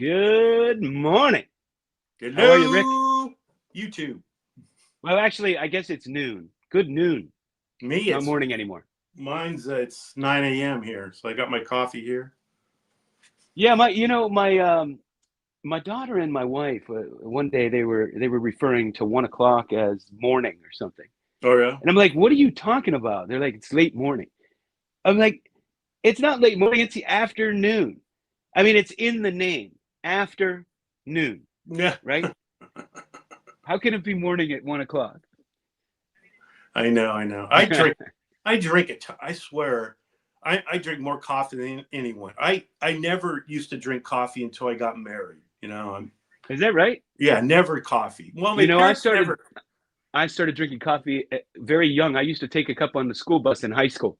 Good morning. Hello, How are you, Rick? YouTube. Well, actually, I guess it's noon. Good noon. Me, It's not it's morning anymore. mine's it's 9 a.m. here, so I got my coffee here. Yeah, my daughter and my wife one day they were referring to 1 o'clock as morning or something, Oh yeah, and I'm like, "What are you talking about?" They're like, "It's late morning." I'm like, "It's not late morning. It's the afternoon. I mean, it's in the name, afternoon, yeah. right? How can it be morning at 1 o'clock?" I know. I drink it. I swear, I drink more coffee than anyone. I never used to drink coffee until I got married. Is that right? Yeah, never coffee. Well, You my know, I parents started never. I started drinking coffee very young. I used to take a cup on the school bus in high school.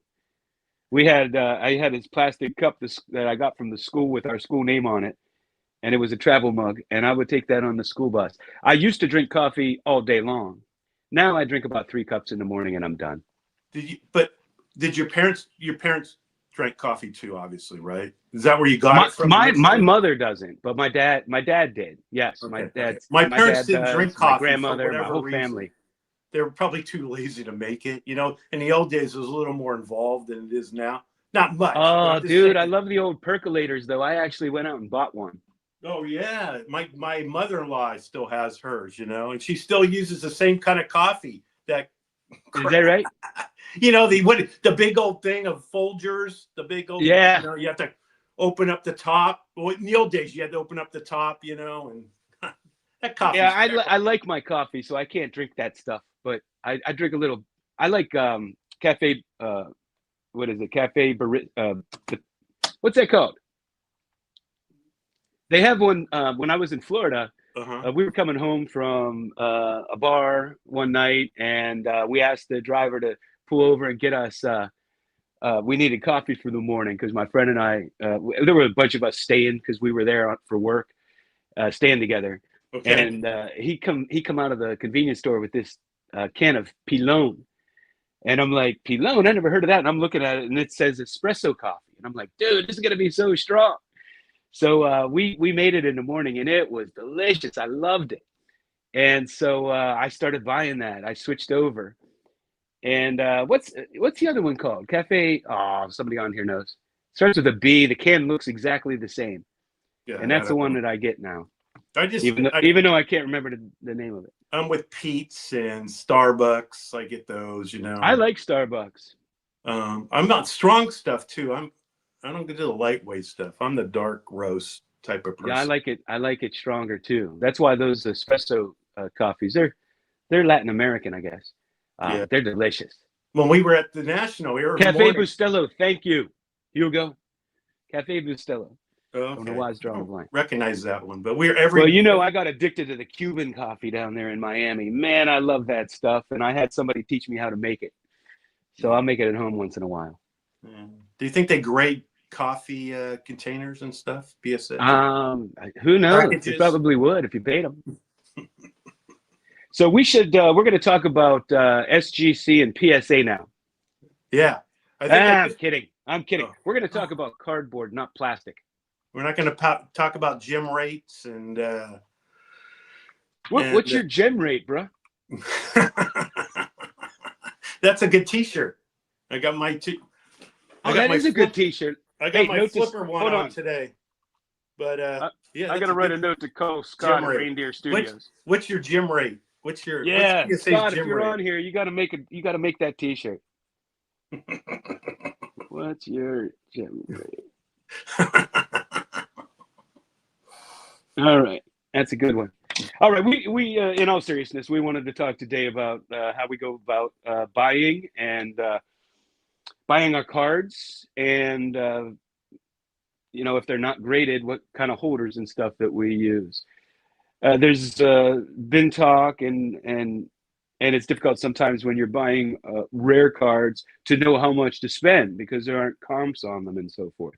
I had this plastic cup that I got from the school with our school name on it, and it was a travel mug, and I would take that on the school bus. I used to drink coffee all day long. Now I drink about 3 cups in the morning, and I'm done. Did your parents drank coffee too? Obviously, right? Is that where you got My it from my my initially? mother doesn't, but my dad did. Yes, Okay, okay. My my parents dad didn't drink does. My coffee for grandmother, my whatever whole reason. family. They were probably too lazy to make it. In the old days, it was a little more involved than it is now. Not much, but Oh, I'm just dude, I saying. love the old percolators, though. I actually went out and bought one. Oh yeah, my mother-in-law still has hers, and she still uses the same kind of coffee. That Is that right? the big old thing of Folgers, the big old, Yeah. you have to open up the top. Well, in the old days, you had to open up the top, and that Yeah, coffee's I terrible. like my coffee, so I can't drink that stuff. But I drink a little. I like cafe. What is it? What's that called? They have one when I was in Florida. Uh huh. We were coming home from a bar one night, and we asked the driver to pull over and get us. We needed coffee for the morning because my friend and I. There were a bunch of us staying because we were there for work, staying together. Okay. And he come out of the convenience store with this can of Pilone, and I'm like, Pilone, I never heard of that. And I'm looking at it, and it says espresso coffee, and I'm like, dude, this is gonna be so strong. So we made it in the morning, and it was delicious. I loved it, and so I started buying that. I switched over, and what's the other one called? Cafe. Oh, somebody on here knows. Starts with a B. The can looks exactly the same, Yeah, and I that's the don't one know. that I get now. I just Even though I can't remember the name of it. I'm with Pete's and Starbucks. I get those. I like Starbucks. I'm not strong stuff too. I don't get to the lightweight stuff. I'm the dark roast type of Yeah, I person. like it. I like it stronger too. That's why those espresso coffees they're Latin American, I guess. Yeah. They're delicious. When we were at the National every Cafe morning. Bustelo, thank you, Hugo. Cafe Bustelo. Oh, Don't know okay. why I was I drawing a don't blank. recognize that one, but we're Well, every. I got addicted to the Cuban coffee down there in Miami. Man, I love that stuff, and I had somebody teach me how to make it. So Yeah, I'll make it at home once in a while. yeah. Do you think they grade coffee containers and stuff? BSS Who knows? They packages? probably would if you paid them. So we're going to talk about SGC and PSA now. Yeah, I think I Ah, I'm just. kidding. I'm kidding. Oh, We're going to talk about cardboard, not plastic. we're not going to talk about gym rates and What's your gem rate, bro? that's a good T-shirt. I got my t- I Oh, got that my is a good flip. T-shirt. I got Hey, my flipper one hold on on. today. But yeah, I got that's to a write a good note to call Scott gym at rate. Reindeer What's Studios. what's your gym rate? What's Yeah, PSA's Scott, if gym you're rate? on here, you got to make that T-shirt. What's your gem rate? All right, that's a good one. All right, we in all seriousness, we wanted to talk today about how we go about buying and buying our cards, and if they're not graded, what kind of holders and stuff that we use. There's been talk, and it's difficult sometimes when you're buying rare cards to know how much to spend because there aren't comps on them and so forth.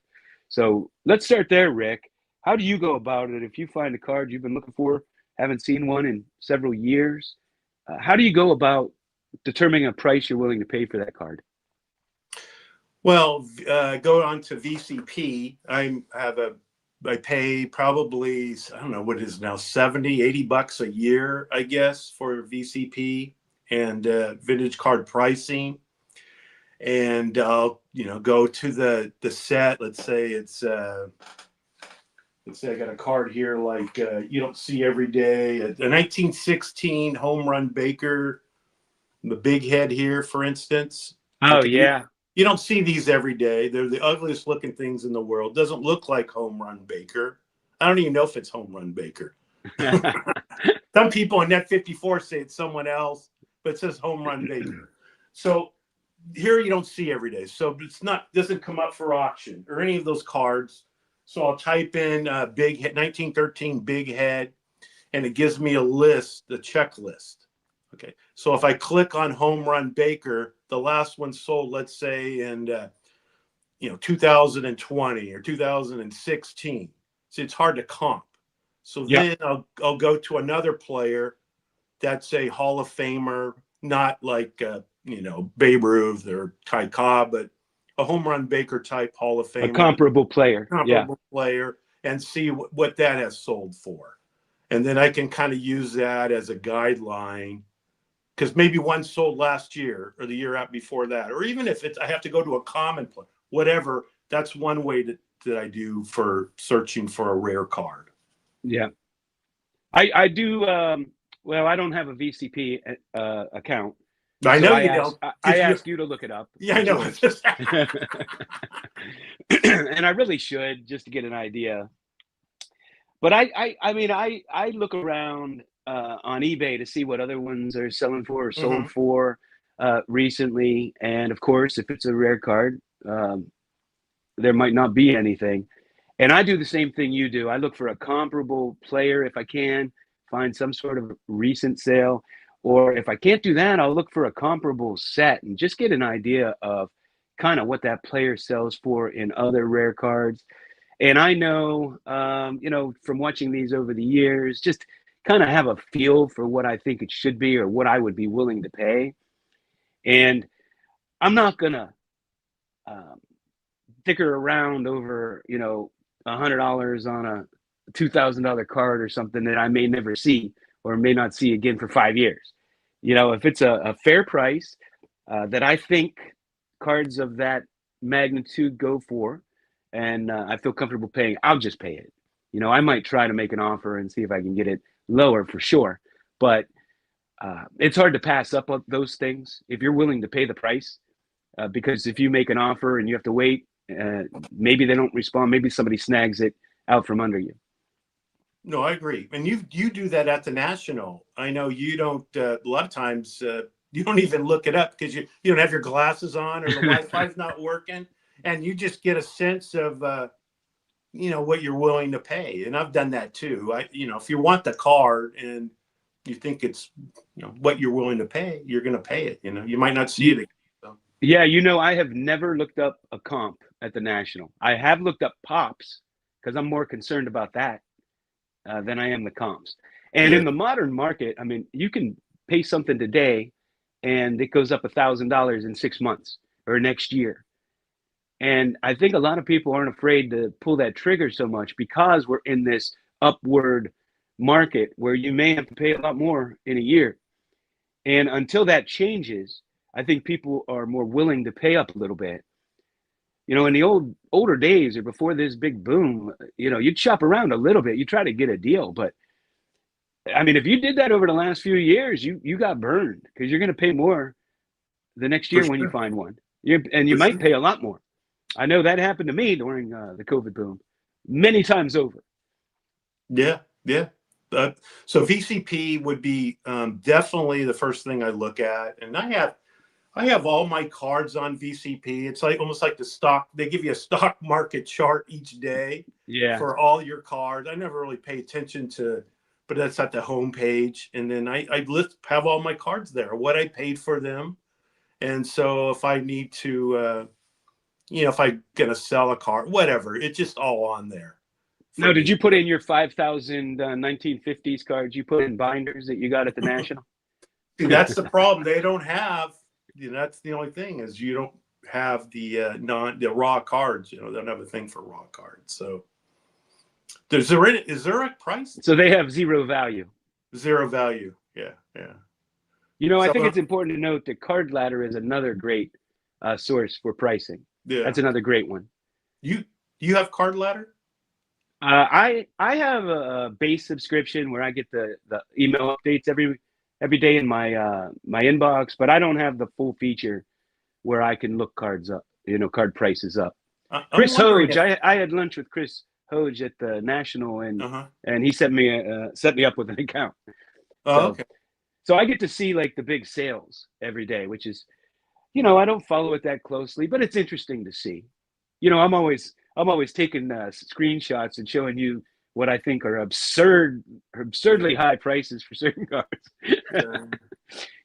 So let's start there, Rick. How do you go about it if you find a card you've been looking for, haven't seen one in several years? How do you go about determining a price you're willing to pay for that card? Well, go on to VCP. I have a I pay probably, I don't know what it is now, 70, $80 a year, I guess, for VCP and vintage card pricing. And I'll, go to the set. Let's say I got a card here like you don't see every day. A 1916 home run Baker, the big head here, for instance. Oh, Okay. yeah. You don't see these every day. They're the ugliest looking things in the world. Doesn't look like home run Baker. I don't even know if it's home run Baker. Some people on Net 54 say it's someone else, but it says home run Baker. So here you don't see every day. So it's doesn't come up for auction or any of those cards. So I'll type in big head, 1913 big head, and it gives me a list, the checklist. Okay. So if I click on home run Baker, the last one sold, let's say in 2020 or 2016. So it's hard to comp. So then I'll go to another player that's a Hall of Famer, not like Babe Ruth or Ty Cobb, but a home run Baker type Hall of Famer, A comparable player, player, and see what that has sold for, and then I can kind of use that as a guideline, because maybe one sold last year or the year out before that, or even if I have to go to a common player, whatever. That's one way that I do for searching for a rare card. Yeah, I do. Well, I don't have a VCP account. I know you don't. I ask you to look it up. Yeah, I know. And I really should, just to get an idea. But I mean, I look around on eBay to see what other ones are selling for or sold for recently. And of course, if it's a rare card, there might not be anything. And I do the same thing you do. I look for a comparable player if I can, find some sort of recent sale. Or if I can't do that, I'll look for a comparable set and just get an idea of kind of what that player sells for in other rare cards. And I know, from watching these over the years, just kind of have a feel for what I think it should be or what I would be willing to pay. And I'm not going to dicker around over, $100 on a $2,000 card or something that I may never see or may not see again for 5 years. If it's a fair price that I think cards of that magnitude go for, and I feel comfortable paying, I'll just pay it. I might try to make an offer and see if I can get it lower for sure. But it's hard to pass up on those things if you're willing to pay the price. Because if you make an offer and you have to wait, maybe they don't respond. Maybe somebody snags it out from under you. No, I agree. And you do that at the National. I know you don't. A lot of times you don't even look it up because you don't have your glasses on or the Wi-Fi's not working, and you just get a sense of what you're willing to pay. And I've done that too. If you want the card and you think it's what you're willing to pay, you're going to pay it. You might not see it again. So. Yeah, I have never looked up a comp at the National. I have looked up pops because I'm more concerned about that than I am the comps. And in the modern market, I mean, you can pay something today and it goes up $1,000 in 6 months or next year. And I think a lot of people aren't afraid to pull that trigger so much because we're in this upward market where you may have to pay a lot more in a year. And until that changes, I think people are more willing to pay up a little bit. In the older days or before this big boom, you'd shop around a little bit. You try to get a deal. But I mean, if you did that over the last few years, you got burned because you're going to pay more the next year when you find one. You might pay a lot more. I know that happened to me during the COVID boom many times over. Yeah. Yeah. So VCP would be definitely the first thing I look at. And I have all my cards on VCP. It's like almost like the stock. They give you a stock market chart each day for all your cards. I never really pay attention to, but that's at the home page. And then I have all my cards there, what I paid for them. And so if I need to, if I'm going to sell a card, whatever, it's just all on there. Now, did you put in your 5,000 1950s cards you put in binders that you got at the National? See, that's the problem. They don't have. That's the only thing is you don't have the raw cards. They don't have a thing for raw cards. So Is there a price? So they have zero value. Zero value. Yeah, yeah. You know, I So think it's important to note that Card Ladder is another great source for pricing. yeah, That's another great one. you have Card Ladder? I have a base subscription where I get the email updates every day in my inbox, but I don't have the full feature where I can look cards up, card prices up. I'm Chris wondering Hoge, if, I had lunch with Chris Hoge at the National, uh-huh. and he set me up with an account. Oh, So okay. so I get to see like the big sales every day, which is, I don't follow it that closely, but it's interesting to see. I'm always taking screenshots and showing you what I think are Yeah. absurdly high prices for certain cards. Yeah.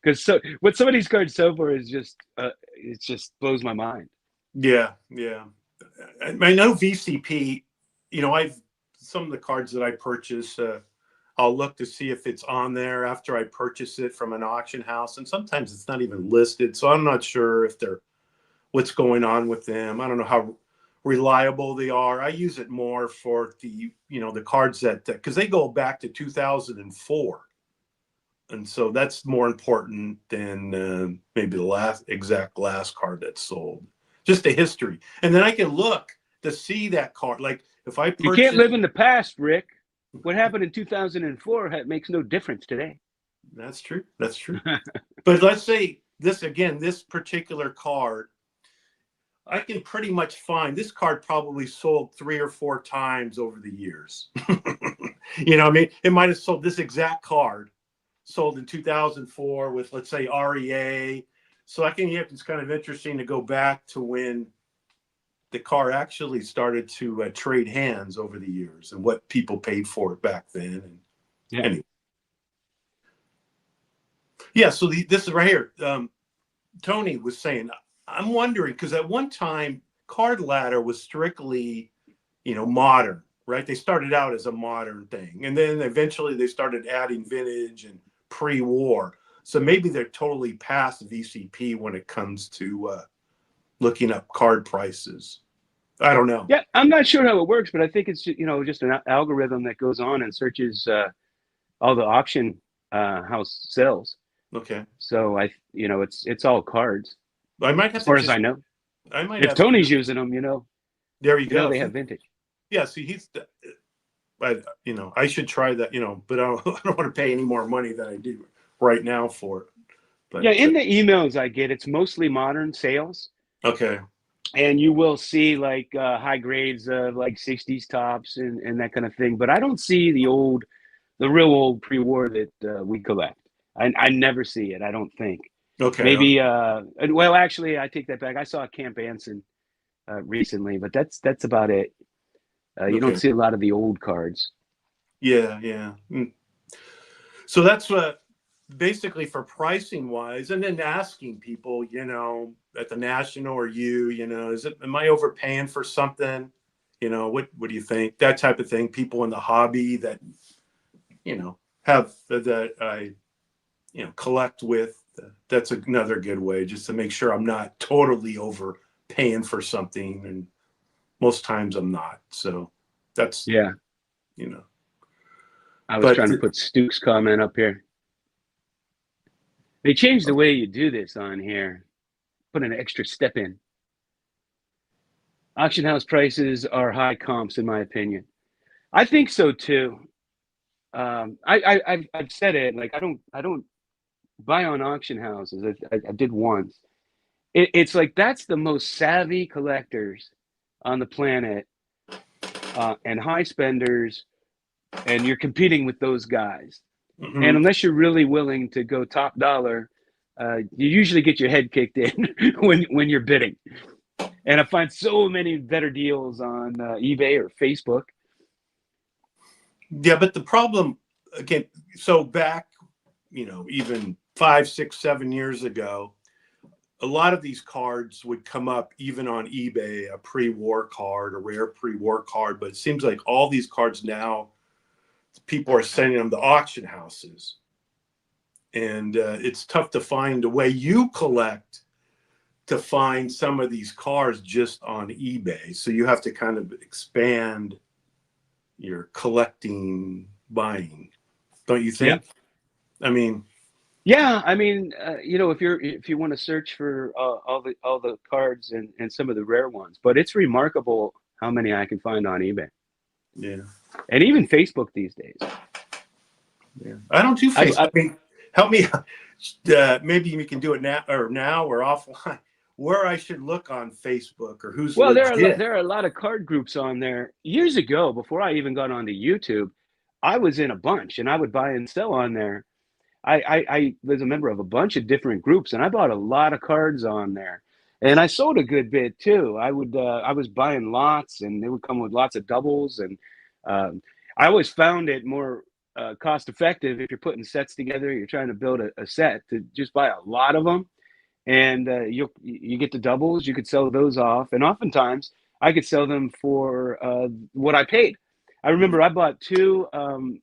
Because what some of these cards sell for is just it just blows my mind. Yeah, yeah. I know VCP, I've some of the cards that I purchase, I'll look to see if it's on there after I purchase it from an auction house. And sometimes it's not even listed. So I'm not sure if what's going on with them. I don't know how reliable they are. I use it more for the cards because they go back to 2004. And so that's more important than maybe the last card that's sold. Just the history. And then I can look to see that card. Like if I You can't purchase. live in the past, Rick. What happened in 2004 makes no difference today. That's true. That's true. But let's say this particular card, I can pretty much find this card probably sold 3 or 4 times over the years. I mean, it might have sold this exact card sold in 2004 with, let's say, REA. So it's kind of interesting to go back to when the car actually started to trade hands over the years and what people paid for it back then. And Yeah. anyway. Yeah. So this is right here. Tony was saying, I'm wondering, because at one time, Card Ladder was strictly, modern, right? They started out as a modern thing. And then eventually they started adding vintage and pre-war. So maybe they're totally past VCP when it comes to looking up card prices. I don't know. Yeah, I'm not sure how it works, but I think it's just an algorithm that goes on and searches all the auction house sales. Okay. So it's all cards I might have as far to as I know. I might If have Tony's to, using them, there you go. they have vintage. Yeah, see, I should try that, but I don't want to pay any more money than I do right now for it. But Yeah, in the emails I get, it's mostly modern sales. okay. And you will see like high grades of like 60s tops and that kind of thing. But I don't see the real old pre-war that we collect. I never see it, I don't think. Okay. Maybe, well, actually, I take that back. I saw Camp Anson recently, but that's about it. You don't Okay. see a lot of the old cards. Yeah, yeah. So that's what basically for pricing wise, and then asking people, at the National or am I overpaying for something? What do you think? That type of thing. People in the hobby that, have that I, collect with. That's another good way just to make sure I'm not totally overpaying for something. And most times I'm not. So that's, Yeah. I was but trying to put Stu's comment up here. They changed the way you do this on here. Put an extra step in. Auction house prices are high comps, in my opinion. I think so too. I've said it. Like I don't buy on auction houses. I did once. It's like that's the most savvy collectors on the planet, and high spenders, and you're competing with those guys. mm-hmm. And unless you're really willing to go top dollar, you usually get your head kicked in when you're bidding. And I find so many better deals on eBay or Facebook. Yeah, but the problem again, so back, even 5, 6, 7 years ago, a lot of these cards would come up even on eBay, a pre-war card, a rare pre-war card. But it seems like all these cards now, people are sending them to auction houses. And it's tough to find the way you collect to find some of these cards just on eBay. So you have to kind of expand, you're collecting buying, don't you Yeah. think? I mean, Yeah, I mean, if you want to search for all the cards and some of the rare ones, but it's remarkable how many I can find on eBay yeah, and even Facebook these days. yeah. I don't do I, Facebook. I I mean, help me. Maybe we can do it now or offline. Where I should look on Facebook or who's well, legit? there are a lot of card groups on there. Years ago, before I even got onto YouTube, I was in a bunch and I would buy and sell on there. I was a member of a bunch of different groups, and I bought a lot of cards on there, and I sold a good bit too. I was buying lots, and they would come with lots of doubles, and um, I always found it more cost effective if you're putting sets together. You're trying to build a set to just buy a lot of them, and you get the doubles. You could sell those off, and oftentimes I could sell them for what I paid. I remember I bought two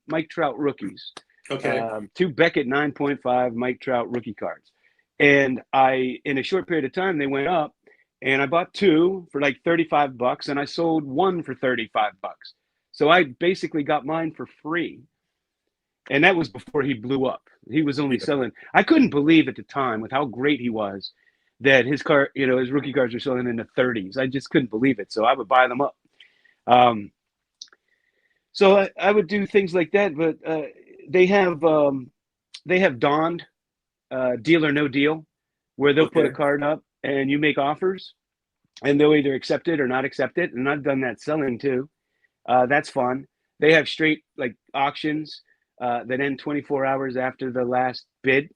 Mike Trout rookies, Okay, two Beckett 9.5 Mike Trout rookie cards. And in a short period of time, they went up, and I bought two for like $35, and I sold one for $35. So I basically got mine for free. And that was before he blew up. He was only yeah, selling, I couldn't believe at the time with how great he was that his rookie cards were selling in the 30s. I just couldn't believe it. So I would buy them up. Um, so I would do things like that, but they have Donned Deal or No Deal, where they'll put a okay, card up and you make offers, and they'll either accept it or not accept it. And I've done that selling too. That's fun. They have straight like auctions that end 24 hours after the last bid.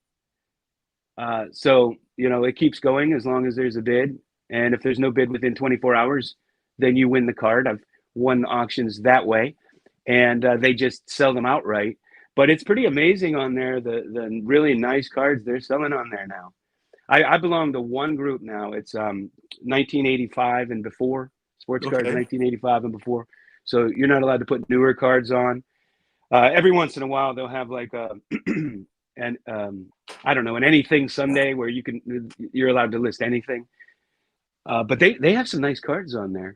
So it keeps going as long as there's a bid, and if there's no bid within 24 hours, then you win the card. I've won auctions that way, and they just sell them outright. But it's pretty amazing on there the really nice cards they're selling on there now. I belong to one group now. It's 1985 and before, sports cards okay. 1985 and before. So you're not allowed to put newer cards on. Every once in a while, they'll have like a and I don't know, an anything Sunday where you're allowed to list anything. But they have some nice cards on there.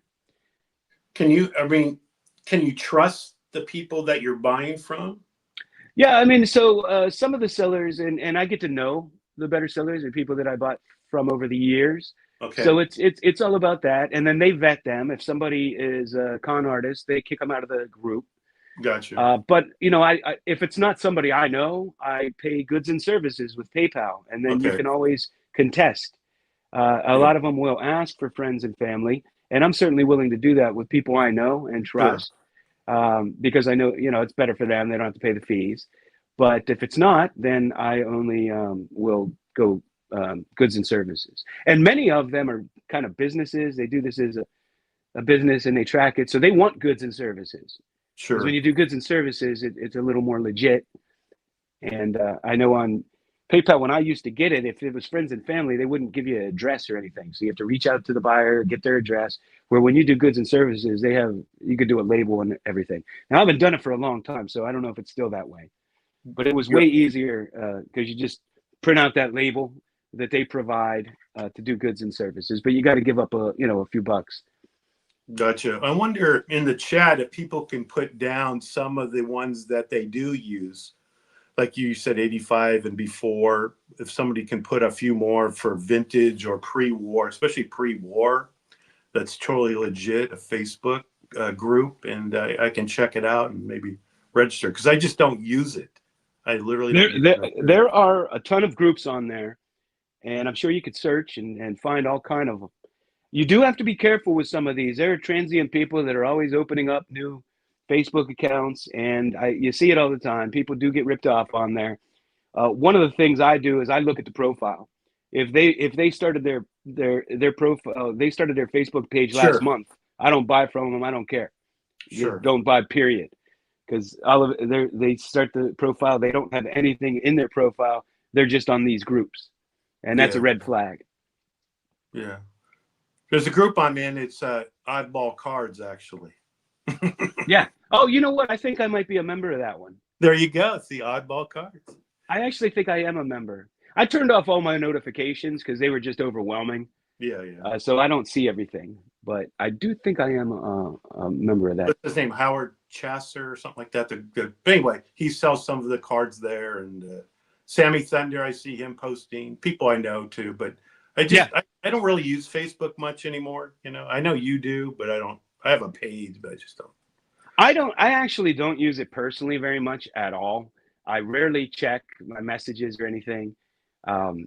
I mean, can you trust the people that you're buying from? Yeah, I mean, so some of the sellers, and I get to know the better sellers and people that I bought from over the years. So Okay, it's all about that, and then they vet them. If somebody is a con artist, they kick them out of the group. gotcha. But if it's not somebody I know, I pay goods and services with PayPal, and then you Okay, can always contest. A yeah, lot of them will ask for friends and family, and I'm certainly willing to do that with people I know and sure. trust, because I know it's better for them. They don't have to pay the fees. But if it's not, then I only will go goods and services. And many of them are kind of businesses. They do this as a business, and they track it, so they want goods and services. Because when Sure. you do goods and services, it's a little more legit. And I know on PayPal, when I used to get it, if it was friends and family, they wouldn't give you an address or anything. So you have to reach out to the buyer, get their address. Where when you do goods and services, you could do a label and everything. Now I haven't done it for a long time, so I don't know if it's still that way. But it was way You're, easier because you just print out that label that they provide to do goods and services. But you got to give up a few bucks. gotcha. I wonder in the chat if people can put down some of the ones that they do use. Like you said, 85 and before, if somebody can put a few more for vintage or pre-war, especially pre-war, that's totally legit, a Facebook group, and I can check it out and maybe register because I just don't use it. I literally There, don't use there, it. there are a ton of groups on there, and I'm sure you could search and find all kind of them. You do have to be careful with some of these. There are transient people that are always opening up new Facebook accounts, and you see it all the time. People do get ripped off on there. One of the things I do is I look at the profile. If they started their profile, they started their Facebook page last Sure, month. I don't buy from them. I don't care. Just sure. don't buy. Period. Because all of it, they start the profile. They don't have anything in their profile. They're just on these groups, and that's Yeah, a red flag. yeah. There's a group I'm in. It's Oddball Cards, actually. Yeah. Oh, you know what? I think I might be a member of that one. There you go. It's the Oddball Cards. I actually think I am a member. I turned off all my notifications because they were just overwhelming. Yeah, yeah. So I don't see everything. but I do think I am a member of that. What's his name? Howard Chasser or something like that. But anyway, he sells some of the cards there, and Sammy Thunder, I see him posting. People I know too, but Yeah, I don't really use Facebook much anymore. You know, I know you do, but I don't. I have a page, but I just don't. I don't. I actually don't use it personally very much at all. I rarely check my messages or anything.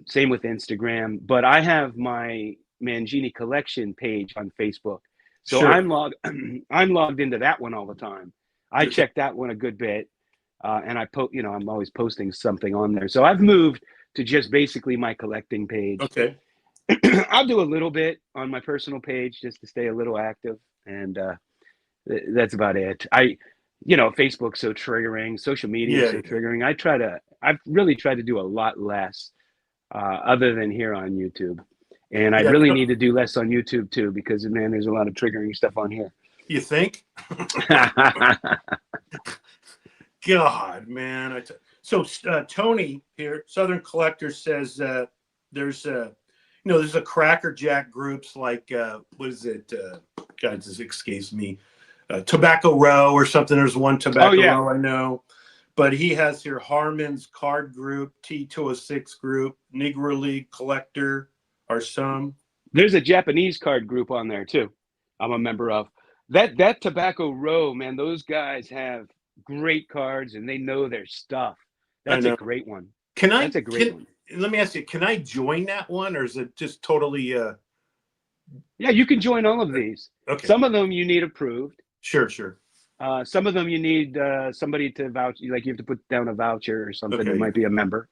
Same with Instagram, but I have my Mangini collection page on Facebook, so Sure. I'm logged into that one all the time. I Okay. check that one a good bit, and I'm always posting something on there. So I've moved to just basically my collecting page. Okay. I'll do a little bit on my personal page just to stay a little active, and that's about it. Facebook's so triggering, social media is Yeah. so triggering. I've really tried to do a lot less, other than here on YouTube. And I Yeah. really need to do less on YouTube too, because man, there's a lot of triggering stuff on here. You think? God, man. So Tony here, Southern Collector, says there's there's a Cracker Jack groups like what is it? God, this escapes me. Tobacco Row or something. There's one Oh Tobacco yeah, Row I know, but he has here Harmon's Card Group, T206 Group, Negro League Collector, are some. there's a Japanese card group on there too. I'm a member of that Tobacco Row. Man, those guys have great cards and they know their stuff. I That's a know. great one. Can I That's a great can one. Let me ask you? Can I join that one, or is it just totally? Yeah, you can join all of these. Okay. Some of them you need approved. Sure. Some of them you need somebody to vouch, like you have to put down a voucher or something that Okay. might be a member.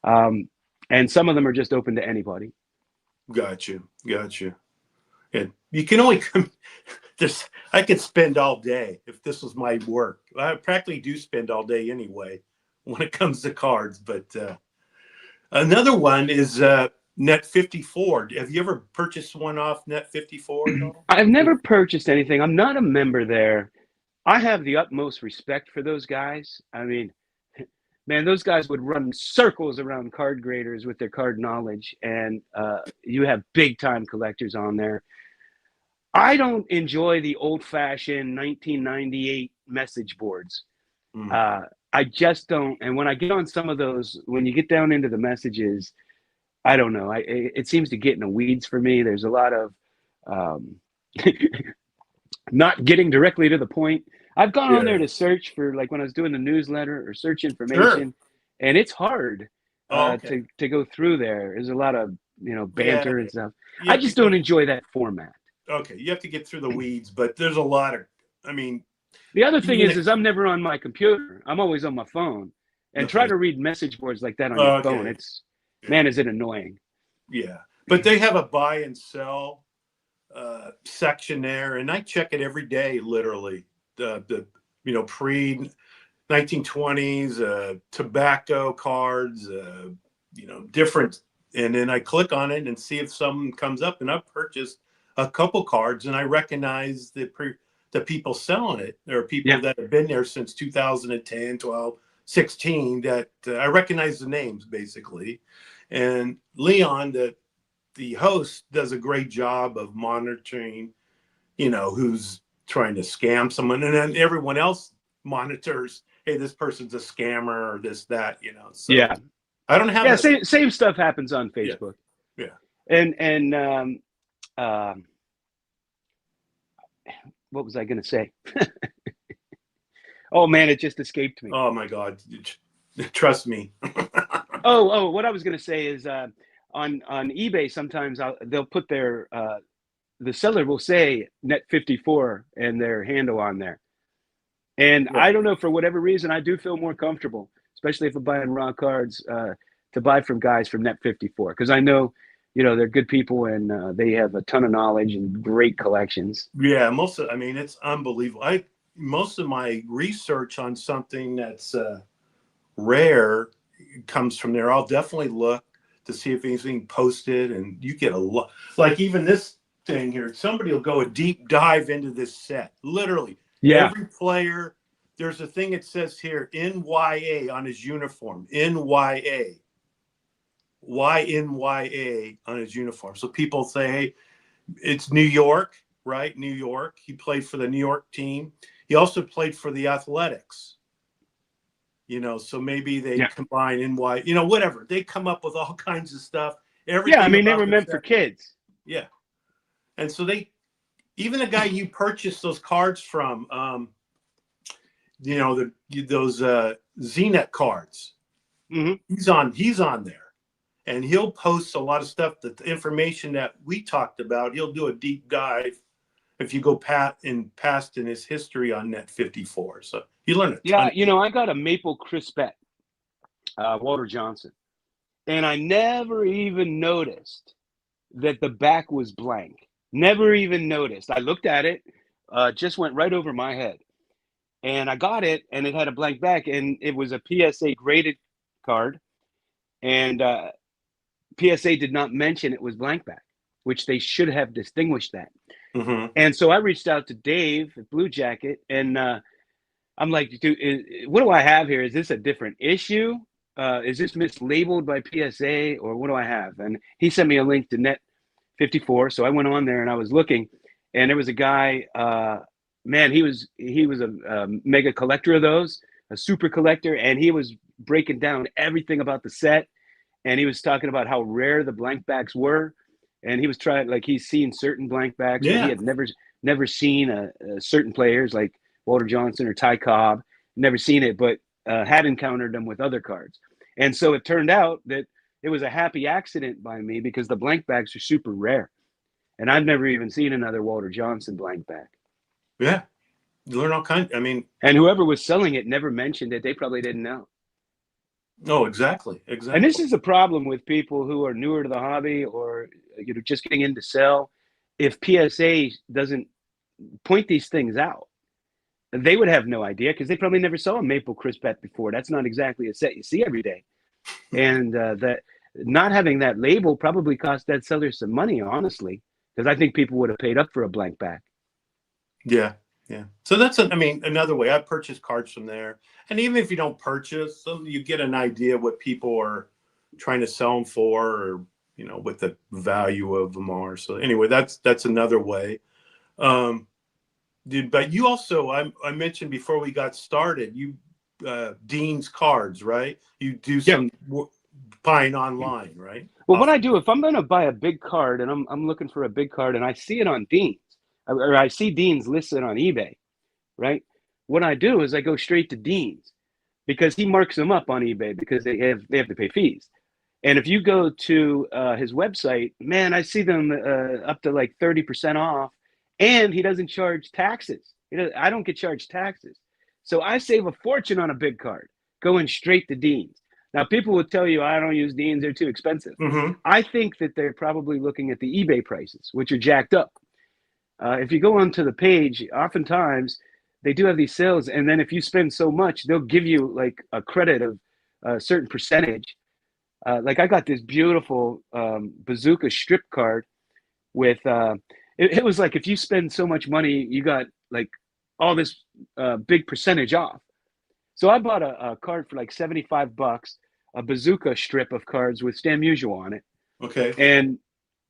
Um, and some of them are just open to anybody. Got you. And you can only come. This I could spend all day if this was my work. I practically do spend all day anyway when it comes to cards. But another one is Net 54. Have you ever purchased one off Net 54 at all? I've never purchased anything. I'm not a member there. I have the utmost respect for those guys. I mean, man, those guys would run circles around card graders with their card knowledge, and you have big time collectors on there. I don't enjoy the old fashioned 1998 message boards. Mm. Uh, I just don't. And when I get on some of those, when you get down into the messages, I don't know. It seems to get in the weeds for me. There's a lot of um, not getting directly to the point. I've gone on there Yeah. to search for, like, when I was doing the newsletter or search Sure. information, and it's hard Oh, okay. to go through there. There's a lot of Yeah. banter and stuff. You I have to just go. don't enjoy that format. Okay. You have to get through the weeds, but there's a lot of. I mean, The other thing even is I'm never on my computer. I'm always on my phone, and try okay. to read message boards like that on your phone. Okay. It's Yeah. man, is it annoying? Yeah. But they have a buy and sell section there, and I check it every day, literally. The pre 1920s tobacco cards, different, and then I click on it and see if something comes up, and I've purchased a couple cards, and I recognize the people selling it. There are people Yeah, that have been there since 2010, 12, 16 that I recognize the names basically, and Leon, the host, does a great job of monitoring, who's trying to scam someone, and then everyone else monitors, hey, this person's a scammer or this, that, so yeah, I don't have yeah. a, Same stuff happens on yeah, Facebook, yeah. and um, what was I going to say? Oh man, it just escaped me. Oh my God. Trust me. Oh, what I was going to say is on eBay sometimes they'll put their the seller will say net 54 and their handle on there. And Yeah. I don't know, for whatever reason, I do feel more comfortable, especially if I'm buying raw cards, to buy from guys from net 54, because I know, they're good people and they have a ton of knowledge and great collections. Yeah, I mean, it's unbelievable. Most of my research on something that's rare comes from there. I'll definitely look to see if anything posted, and you get a lot. Like even this thing here, somebody will go a deep dive into this set. Literally, Yeah, every player. There's a thing that says here NYA on his uniform. NYA. Why NYA on his uniform? So people say, hey, it's New York, right? New York. He played for the New York team. He also played for the Athletics. So maybe they Yeah. combine NY, whatever. They come up with all kinds of stuff. Yeah, I Everything mean, they about were the meant for kids. Yeah. And so even the guy you purchased those cards from, those ZNet cards, Mm-hmm. he's on there. And he'll post a lot of stuff, that the information that we talked about. He'll do a deep dive if you go past in his history on Net 54. So you learn a Yeah, ton. I got a maple crispet, Walter Johnson, and I never even noticed that the back was blank. Never even noticed. I looked at it, just went right over my head. And I got it, and it had a blank back, and it was a PSA graded card. And PSA did not mention it was blank back, which they should have distinguished that. Mm-hmm. And so I reached out to Dave at Blue Jacket, and I'm like, dude, what do I have here? Is this a different issue? Is this mislabeled by PSA, or what do I have? And he sent me a link to Net 54. So I went on there and I was looking, and there was a guy. Man, he was a mega collector of those, a super collector, and he was breaking down everything about the set, and he was talking about how rare the blank backs were, and he was trying, like, he's seen certain blank backs, but he Yeah. had never seen certain players like Walter Johnson or Ty Cobb, never seen it, but had encountered them with other cards. And so it turned out that it was a happy accident by me, because the blank backs are super rare, and I've never even seen another Walter Johnson blank back. Yeah. You learn all kinds. I mean, And whoever was selling it never mentioned it. They probably didn't know. oh, exactly. And this Exactly. is a problem with people who are newer to the hobby, or just getting in to sell. If PSA doesn't point these things out, they would have no idea, because they probably never saw a maple crispet before. That's not exactly a set you see every day. And that not having that label probably cost that seller some money, honestly, because I think people would have paid up for a blank back. Yeah. Yeah. So that's, another way. I purchase cards from there. And even if you don't purchase them, you get an idea what people are trying to sell them for, or, what the value of them are. So anyway, that's another way. But you also, I mentioned before we got started, you, Dean's cards, right? You do Yeah. some buying online, right? Well, what I do, if I'm going to buy a big card and I'm looking for a big card and I see it on Dean's, or I see Dean's listed on eBay, right? What I do is I go straight to Dean's, because he marks them up on eBay, because they have to pay fees. And if you go to his website, man, I see them up to like 30% off, and he doesn't charge taxes. I don't get charged taxes. So I save a fortune on a big card going straight to Dean's. Now, people will tell you, I don't use Dean's, they're too expensive. Mm-hmm. I think that they're probably looking at the eBay prices, which are jacked up. If you go onto the page, oftentimes they do have these sales, and then if you spend so much, they'll give you like a credit of a certain percentage. Like, I got this beautiful bazooka strip card with it was like, if you spend so much money, you got like all this big percentage off. So I bought a card for like $75, a bazooka strip of cards with Stan Musial on it, Okay. and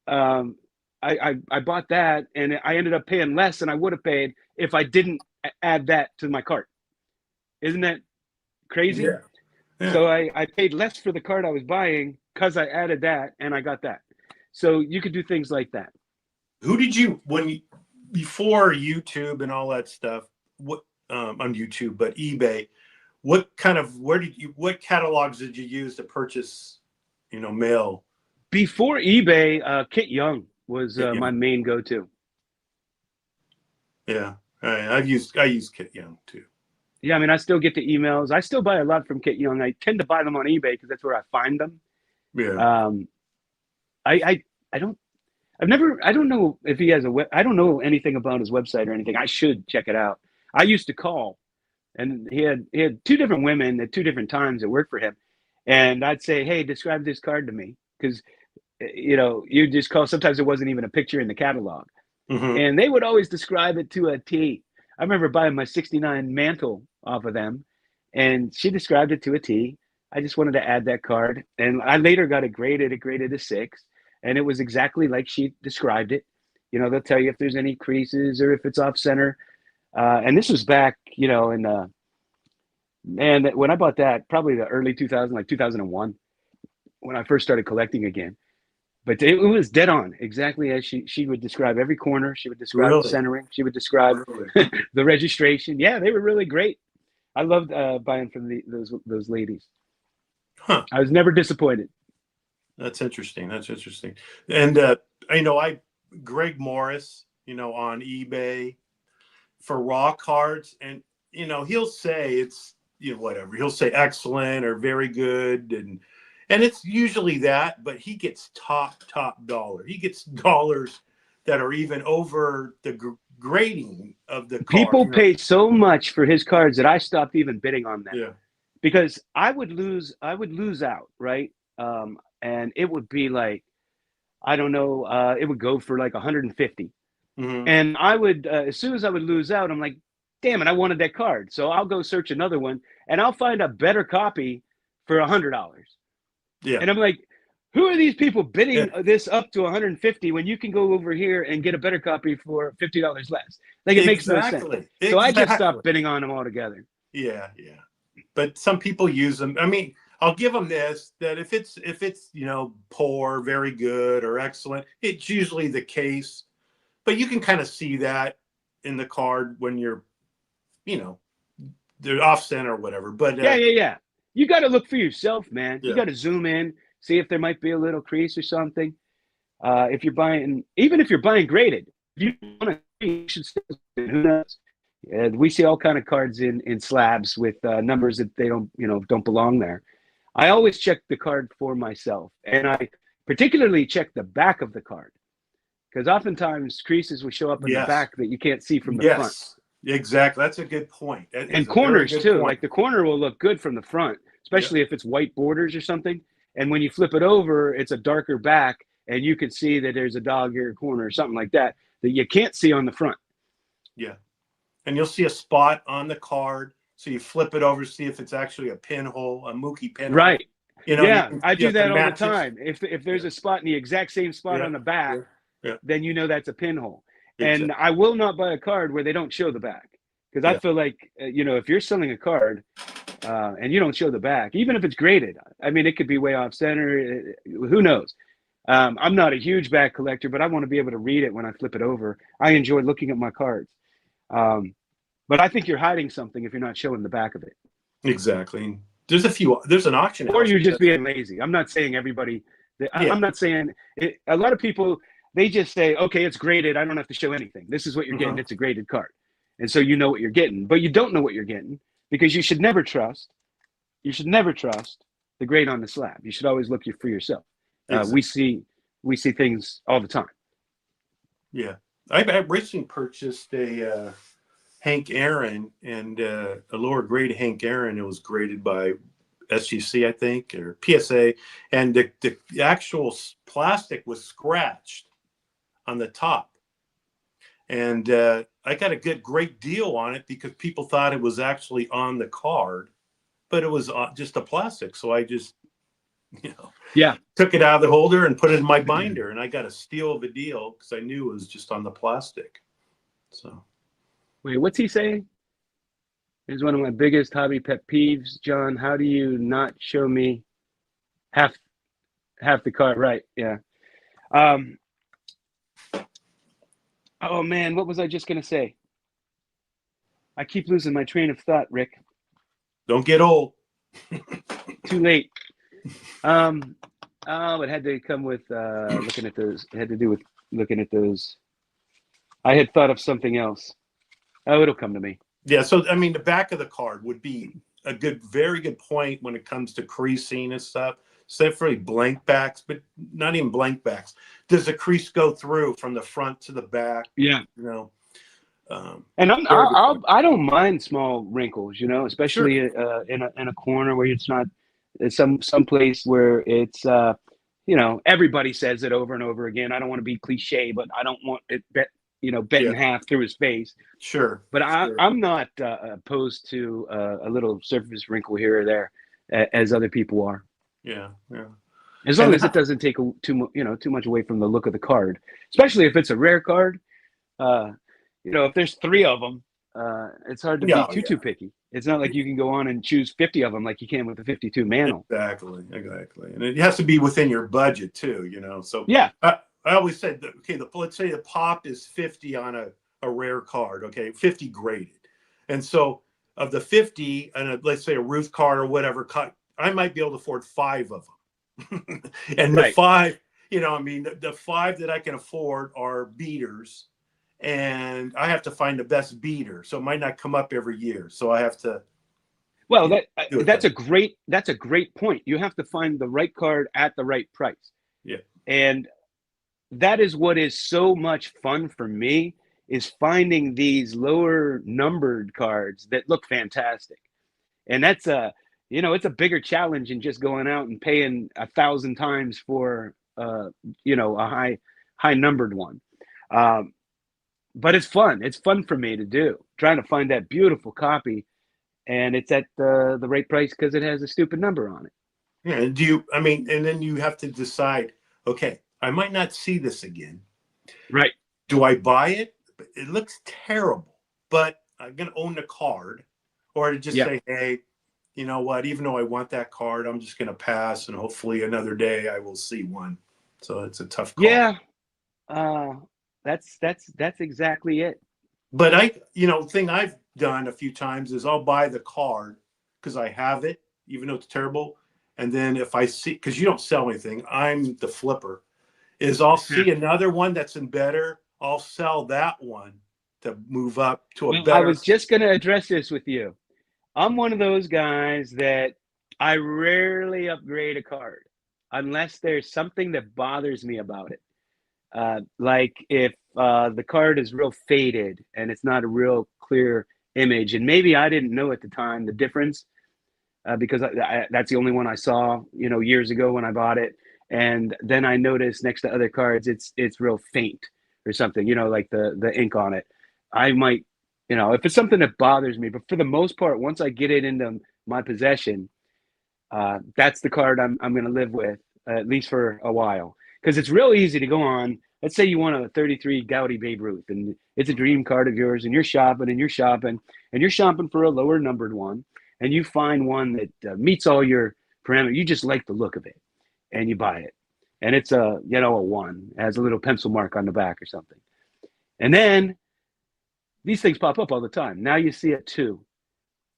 um, I bought that, and I ended up paying less than I would have paid if I didn't add that to my cart. Isn't that crazy? Yeah. Yeah. So I paid less for the card I was buying because I added that, and I got that. So you could do things like that. Who did you, before YouTube and all that stuff, what, on YouTube, but eBay, what catalogs did you use to purchase, mail? Before eBay, Kit Young was my main go-to. Yeah. I use Kit Young too. Yeah, I mean, I still get the emails. I still buy a lot from Kit Young. I tend to buy them on eBay because that's where I find them. Yeah. I don't. I don't know if he has a web. I don't know anything about his website or anything. I should check it out. I used to call, and he had two different women at two different times that worked for him, and I'd say, "Hey, describe this card to me," because you just call. Sometimes there wasn't even a picture in the catalog, Mm-hmm. and they would always describe it to a T. I remember buying my '69 mantle off of them, and she described it to a T. I just wanted to add that card, and I later got it graded. It graded a 6, and it was exactly like she described it. You know, they'll tell you if there's any creases or if it's off center. And this was back, you know, in man, when I bought that, probably the early 2000, like 2001, when I first started collecting again. But it was dead on, exactly as she would describe every corner. She would describe the Really? centering. She would describe Really? the registration. Yeah, they were really great. I loved buying from those ladies. Huh. I was never disappointed. That's interesting. That's interesting. And Greg Morris, on eBay for raw cards, and he'll say it's whatever. He'll say excellent or very good, and it's usually that, but he gets top dollar. He gets dollars that are even over the grading of the card. People pay so much for his cards that I stopped even bidding on them. Yeah. Because I would lose out, right? And it would be like, I don't know, it would go for like 150. Mm-hmm. And I would, as soon as I would lose out, I'm like, damn it, I wanted that card. So I'll go search another one and I'll find a better copy for $100. Yeah. And I'm like, who are these people bidding this up to 150 when you can go over here and get a better copy for $50 less? Like, it makes no sense. So I just stopped bidding on them altogether. Yeah. But some people use them. I mean, I'll give them this, that if it's poor, very good, or excellent, it's usually the case. But you can kind of see that in the card when you're, they're off center or whatever. But yeah. You got to look for yourself, man. Yeah. You got to zoom in, see if there might be a little crease or something. If you're buying, even if you're buying graded, if you want to, you should still, who knows? We see all kind of cards in slabs with numbers that they don't belong there. I always check the card for myself, and I particularly check the back of the card, because oftentimes creases will show up in the back that you can't see from the front. Exactly. That's a good point. And corners too. Like the corner will look good from the front, especially if it's white borders or something. And when you flip it over, it's a darker back, and you can see that there's a dog ear corner or something like that you can't see on the front. Yeah. And you'll see a spot on the card. So you flip it over to see if it's actually a pinhole, a Mookie pinhole. Right. I do that all the time. If there's a spot in the exact same spot on the back, then you know that's a pinhole. Exactly. And I will not buy a card where they don't show the back, because I feel like, if you're selling a card and you don't show the back, even if it's graded, I mean, it could be way off center. Who knows? I'm not a huge back collector, but I want to be able to read it when I flip it over. I enjoy looking at my cards. But I think you're hiding something if you're not showing the back of it. Exactly. There's an auction. Or you're just being lazy. I'm not saying everybody. I'm not saying it. A lot of people, they just say, okay, it's graded, I don't have to show anything. This is what you're getting. It's a graded card. And so you know what you're getting. But you don't know what you're getting, because you should never trust the grade on the slab. You should always look for yourself. Exactly. We see things all the time. Yeah. I recently purchased a Hank Aaron, and a lower grade Hank Aaron. It was graded by SGC, I think, or PSA, and the actual plastic was scratched on the top. And I got a great deal on it because people thought it was actually on the card, but it was just a plastic. So I just, took it out of the holder and put it in my binder, and I got a steal of a deal because I knew it was just on the plastic. So. Wait, what's he saying? Here's one of my biggest hobby pet peeves, John. How do you not show me half the card? Right, yeah. Oh man, what was I just gonna say? I keep losing my train of thought, Rick. Don't get old. Too late. It had to come with looking at those. It had to do with looking at those. I had thought of something else. Oh, it'll come to me. Yeah, so I mean, the back of the card would be a very good point when it comes to creasing and stuff. Except for blank backs, but not even blank backs. Does the crease go through from the front to the back? Yeah. And I don't mind small wrinkles, especially in a corner where it's not some place where it's everybody says it over and over again. I don't want to be cliche, but I don't want it bent in half through his face. Sure. But I'm not opposed to a little surface wrinkle here or there, as other people are. Yeah. As long And as it doesn't take too much away from the look of the card, especially if it's a rare card. Uh, if there's three of them, it's hard to be yeah, too picky. It's not like you can go on and choose 50 of them like you can with the 52 Mantle. exactly. And it has to be within your budget too, So Yeah, I always said, okay, let's say the pop is 50 on a rare card, okay, 50 graded. And so of the 50, and let's say a Ruth card or whatever, I might be able to afford 5 of them. And the right. 5, the 5 that I can afford are beaters. And I have to find the best beater. So it might not come up every year. So I have to Well, do it that's that a great point. You have to find the right card at the right price. Yeah. And that is what is so much fun for me, is finding these lower numbered cards that look fantastic. And that's it's a bigger challenge than just going out and paying 1,000 times for a high numbered one. But it's fun. It's fun for me to do, trying to find that beautiful copy, and it's at the right price because it has a stupid number on it. Yeah. And then you have to decide, okay, I might not see this again. Right. Do I buy it? It looks terrible, but I'm going to own the card, or to just say, hey, you know what? Even though I want that card, I'm just going to pass, and hopefully another day I will see one. So it's a tough call. Yeah. That's exactly it. But thing I've done a few times is I'll buy the card because I have it, even though it's terrible. And then if I see, because you don't sell anything, I'm the flipper, is I'll see another one that's in better. I'll sell that one to move up to a better. I was just going to address this with you. I'm one of those guys that I rarely upgrade a card unless there's something that bothers me about it. Like if the card is real faded and it's not a real clear image, and maybe I didn't know at the time the difference because that's the only one I saw, years ago when I bought it. And then I noticed next to other cards, it's real faint or something, like the ink on it. I might, if it's something that bothers me, but for the most part, once I get it into my possession, that's the card I'm going to live with at least for a while, because it's real easy to go on. Let's say you want a 33 Gaudy Babe Ruth, and it's a dream card of yours, and you're shopping for a lower numbered one, and you find one that meets all your parameters. You just like the look of it, and you buy it, and it's a 1. It has a little pencil mark on the back or something, and then these things pop up all the time. Now you see a 2,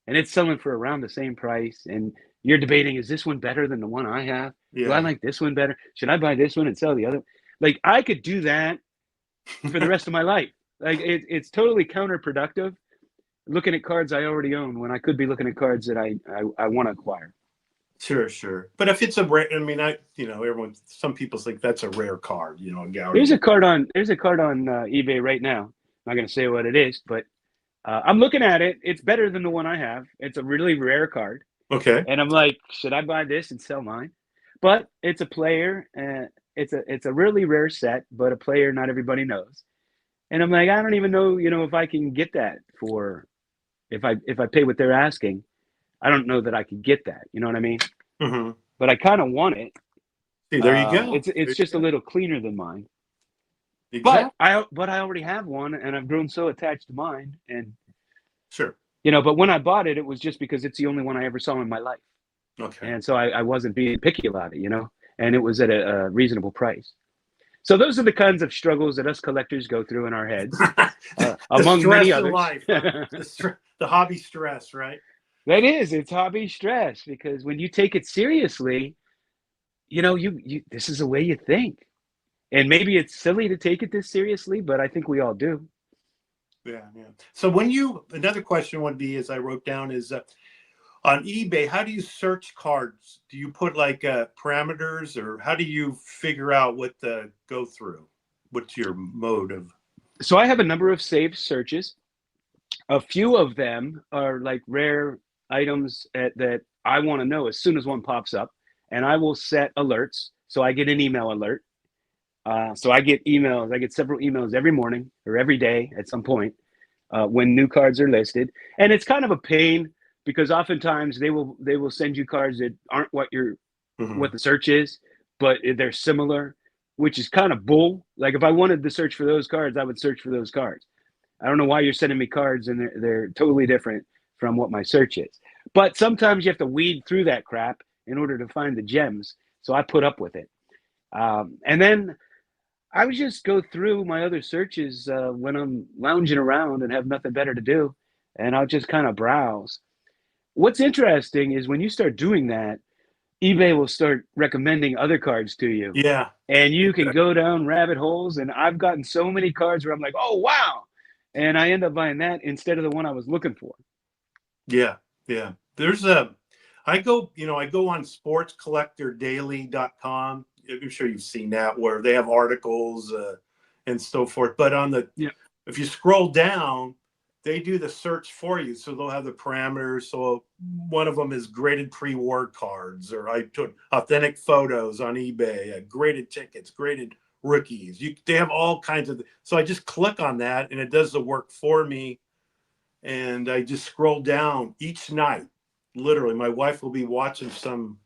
and it's selling for around the same price, and you're debating, is this one better than the one I have? Yeah. Do I like this one better? Should I buy this one and sell the other? Like, I could do that for the rest of my life. Like, it's totally counterproductive looking at cards I already own when I could be looking at cards that I want to acquire. Sure. But if it's a rare, some people think that's a rare card, a Gaudy. There's a card on eBay right now. I'm not going to say what it is, but I'm looking at it. It's better than the one I have. It's a really rare card. Okay. And I'm like, should I buy this and sell mine? But it's a player, and it's a really rare set, but a player not everybody knows. And I'm like, I don't even know, if I can get that for, if I pay what they're asking, I don't know that I could get that. You know what I mean? Mm-hmm. But I kind of want it. See, there you go. It's just a little cleaner than mine. Exactly. But I already have one, and I've grown so attached to mine. And sure. but when I bought it, it was just because it's the only one I ever saw in my life. Okay. And so I wasn't being picky about it, and it was at a reasonable price. So those are the kinds of struggles that us collectors go through in our heads, among many others. Life, huh? The hobby stress, right? It's hobby stress, because when you take it seriously, you this is the way you think. And maybe it's silly to take it this seriously, but I think we all do. Yeah. So another question would be, as I wrote down, is on eBay, how do you search cards? Do you put like parameters, or how do you figure out what to go through? What's your mode of? So I have a number of saved searches. A few of them are like rare items that I want to know as soon as one pops up, and I will set alerts. So I get an email alert. So I get emails. I get several emails every morning or every day at some point when new cards are listed, and it's kind of a pain, because oftentimes they will send you cards that aren't what what the search is, but they're similar, which is kind of bull. Like if I wanted to search for those cards, I would search for those cards. I don't know why you're sending me cards and they're totally different from what my search is. But sometimes you have to weed through that crap in order to find the gems. So I put up with it. And then I would just go through my other searches when I'm lounging around and have nothing better to do. And I'll just kind of browse. What's interesting is when you start doing that, eBay will start recommending other cards to you. Yeah. And you can go down rabbit holes. And I've gotten so many cards where I'm like, oh, wow. And I end up buying that instead of the one I was looking for. Yeah. Yeah. There's a, I go on sportscollectordaily.com. I'm sure you've seen that, where they have articles and so forth. But on the, if you scroll down, they do the search for you. So they'll have the parameters. So one of them is graded pre-war cards, or I took authentic photos on eBay, graded tickets, graded rookies. They have all kinds of. So I just click on that and it does the work for me. And I just scroll down each night. Literally, my wife will be watching some,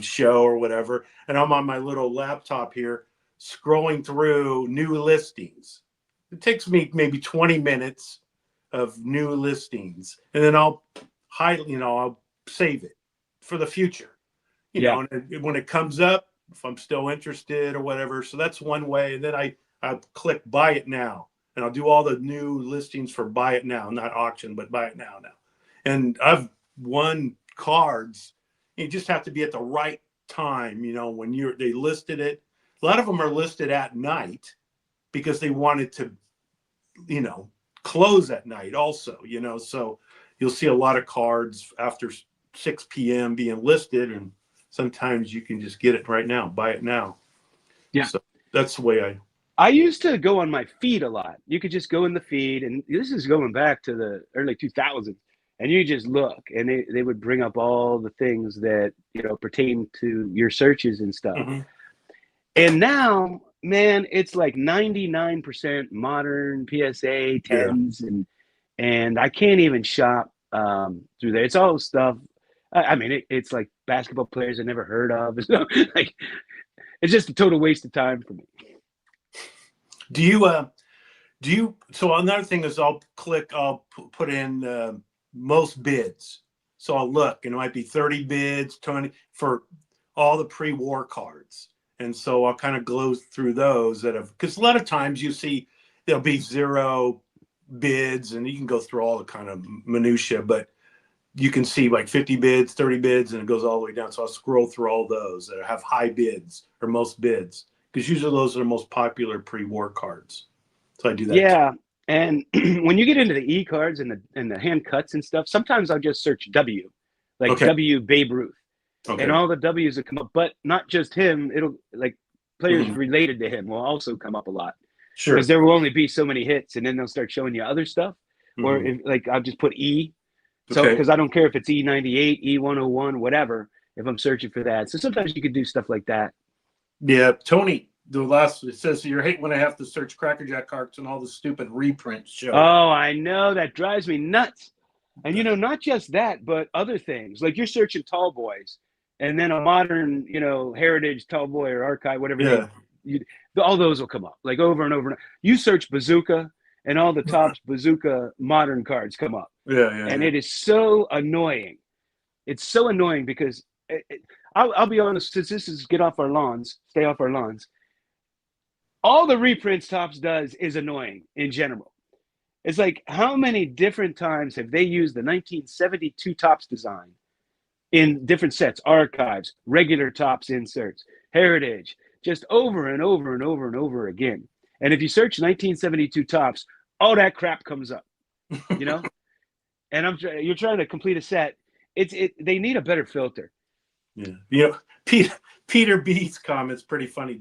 show or whatever, and I'm on my little laptop here scrolling through new listings. It takes me maybe 20 minutes of new listings, and then I'll I'll save it for the future. And when it comes up, if I'm still interested or whatever. So that's one way. And then I click buy it now, and I'll do all the new listings for buy it now, not auction, but buy it now. And I've won cards. You just have to be at the right time, when they listed it. A lot of them are listed at night because they wanted to, close at night also, so you'll see a lot of cards after 6 p.m. being listed, and sometimes you can just get it right now, buy it now. Yeah. So that's the way I used to go on my feed a lot. You could just go in the feed, and this is going back to the early 2000s, and you just look, and they would bring up all the things that, pertain to your searches and stuff. Mm-hmm. And now, man, it's like 99% modern PSA 10s, and I can't even shop through there. It's all stuff. I mean, it's like basketball players I never heard of. Like, it's just a total waste of time for me. Do you, so another thing is I'll put in most bids. So I'll look, and it might be 30 bids, 20 for all the pre-war cards. And so I'll kind of go through those because a lot of times you see there'll be 0 bids, and you can go through all the kind of minutia, but you can see like 50 bids, 30 bids, and it goes all the way down. So I'll scroll through all those that have high bids or most bids, because usually those are the most popular pre-war cards. So I do that. Yeah. And when you get into the E cards and the hand cuts and stuff, sometimes I'll just search W, like W Babe Ruth. And all the W's will come up, but not just him. It'll like players related to him will also come up a lot. Sure. Because there will only be so many hits, and then they'll start showing you other stuff. Or if, like I'll just put E. So because I don't care if it's E98, E101, whatever, if I'm searching for that. So sometimes you could do stuff like that. Yeah, Tony, it says you're hating when I have to search Cracker Jack cards and all the stupid reprints show. Oh, I know, that drives me nuts. And not just that, but other things. Like you're searching tall boys, and then a modern, heritage tall boy or archive, whatever. All those will come up like over and over. You search bazooka, and all the Topps bazooka modern cards come up. And it is so annoying. It's so annoying because I'll be honest, since this is stay off our lawns. All the reprints Topps does is annoying in general. It's like, how many different times have they used the 1972 Topps design in different sets, archives, regular Topps inserts, heritage, just over and over and over and over again. And if you search 1972 Topps, all that crap comes up, And you're trying to complete a set. They need a better filter. Yeah. Peter B's comment's pretty funny.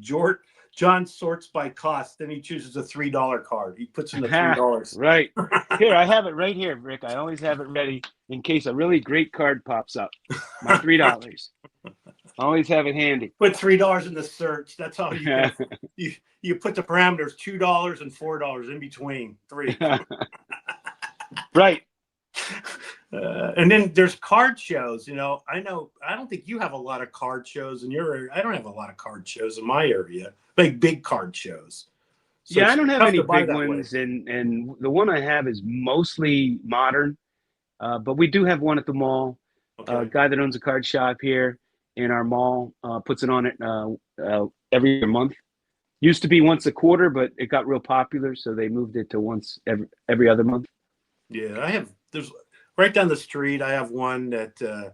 John sorts by cost, then he chooses a $3 card. He puts in the $3. Right. Here, I have it right here, Rick. I always have it ready in case a really great card pops up. My $3. I always have it handy. Put $3 in the search. That's how you put the parameters, $2 and $4 in between. 3. Right. And then there's card shows. You know, I don't think you have a lot of card shows in your area. I don't have a lot of card shows in my area, like big card shows. So Yeah, I it's don't have tough any to buy big that way. ones, and the one I have is mostly modern. But we do have one at the mall. A Okay. guy that owns a card shop here in our mall puts it on it every month. Used to be once a quarter, but it got real popular, so they moved it to once every other month. Yeah, there's right down the street. I have one that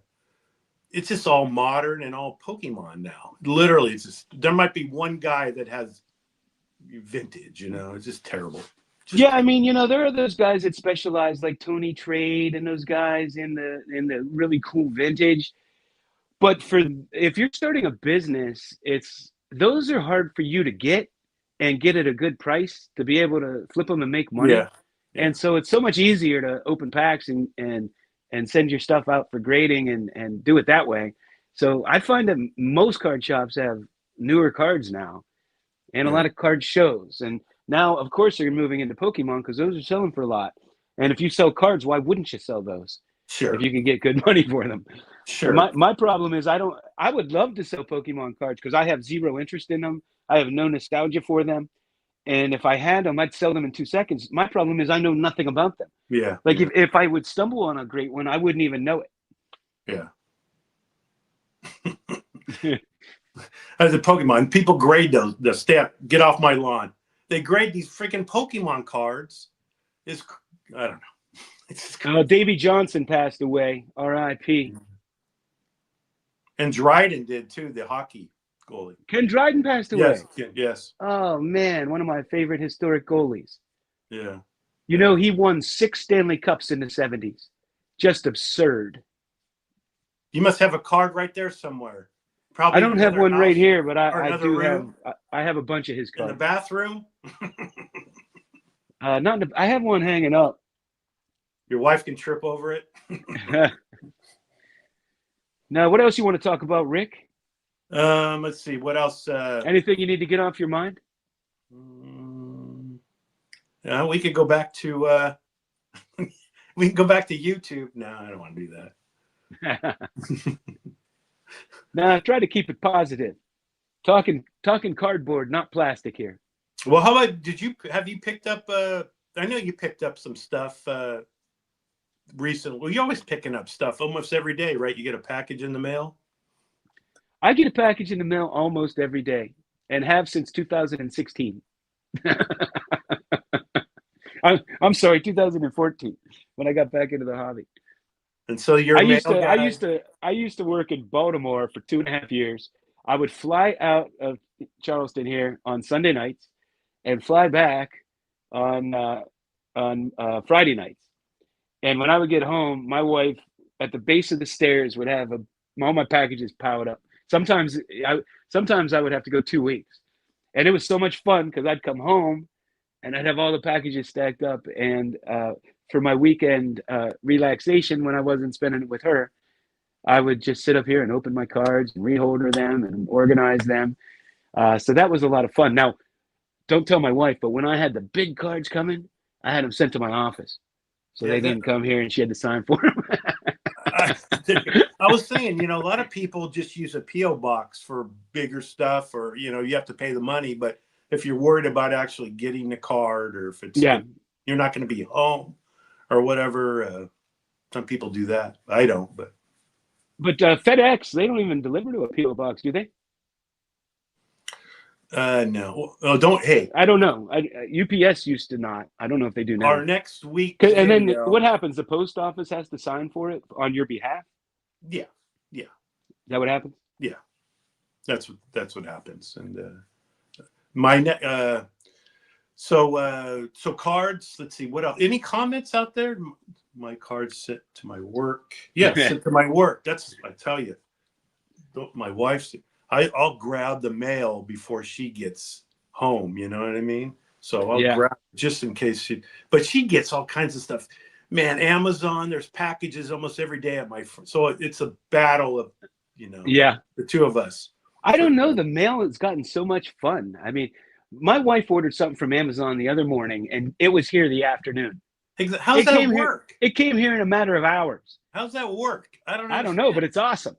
it's just all modern and all Pokemon now. Literally, it's just there might be one guy that has vintage. You know, it's just terrible. Just Yeah, I mean, there are those guys that specialize, like Tony Trade and those guys in the really cool vintage. But if you're starting a business, it's those are hard for you to get and get at a good price to be able to flip them and make money. yeah, yeah, And so it's so much easier to open packs and send your stuff out for grading and do it that way. So I find that most card shops have newer cards now and a yeah. lot of card shows. And now, of course, they're moving into Pokemon because those are selling for a lot. And if you sell cards, why wouldn't you sell those if Sure, you can get good money for them? But sure. my problem is I would love to sell Pokemon cards because I have zero interest in them. I have no nostalgia for them. And if I had them, I'd sell them in 2 seconds. My problem is I know nothing about them. Yeah, Like yeah, if I would stumble on a great one, I wouldn't even know yeah. it. As a Pokemon, people grade the stamp. Get off my lawn. They grade these freaking Pokemon cards. It's I don't know. It's Davy Johnson passed away. R.I.P. and Dryden did too. The hockey goalie. Ken Dryden passed Yes, away. yes, Oh man, one of my favorite historic goalies. yeah. He won 6 Stanley Cups in the 70s. Just absurd. You must have a card right there somewhere. I Probably in don't have another one right house here, but or I another do have. room I have a bunch of his in the cards. bathroom. Not. I have one hanging up. Your wife can trip over it. Now, what else you want to talk about, Rick? Let's see what else. Anything you need to get off your mind? We could go back to. We can go back to YouTube. No, I don't want to do that. No, try to keep it positive. Talking cardboard, not plastic here. Well, how about have you picked up? I know you picked up some stuff recently. Well, you're always picking up stuff almost every day, right? You get a package in the mail. I get a package in the mail almost every day, and have since 2016. I'm sorry, 2014, when I got back into the hobby. And so you're I a used mail to guy. I used to work in Baltimore for 2.5 years. I would fly out of Charleston here on Sunday nights and fly back on Friday nights. And when I would get home, my wife at the base of the stairs would have all my packages piled up. Sometimes I would have to go 2 weeks, and it was so much fun because I'd come home and I'd have all the packages stacked up. And for my weekend relaxation, when I wasn't spending it with her, I would just sit up here and open my cards and reholder them and organize them. So that was a lot of fun. Now, don't tell my wife, but when I had the big cards coming, I had them sent to my office. So Yeah, they didn't come here and she had to sign for them. I was saying, a lot of people just use a PO box for bigger stuff, or you have to pay the money. But if you're worried about actually getting the card, or if it's you're not going to be home or whatever, some people do that. I don't, but FedEx, they don't even deliver to a PO box, do they? no. Oh, don't. Hey, I don't know. UPS used to not. I don't know if they do now. Our next week, and then what happens? The post office has to sign for it on your behalf. Yeah. Is that what happens? Yeah, that's what happens. And so cards. Let's see what else. Any comments out there? My cards sent to my work. Yeah, sent to my work. I tell you, my wife's. I'll grab the mail before she gets home. You know what I mean? So I'll grab just in case but she gets all kinds of stuff. Man, Amazon, there's packages almost every day at so it's a battle of, the two of us. I don't know. The mail has gotten so much fun. I mean, my wife ordered something from Amazon the other morning and it was here the afternoon. How's It that came here. work? It came here in a matter of hours. How's that work? I don't I don't know, but understand. it's awesome.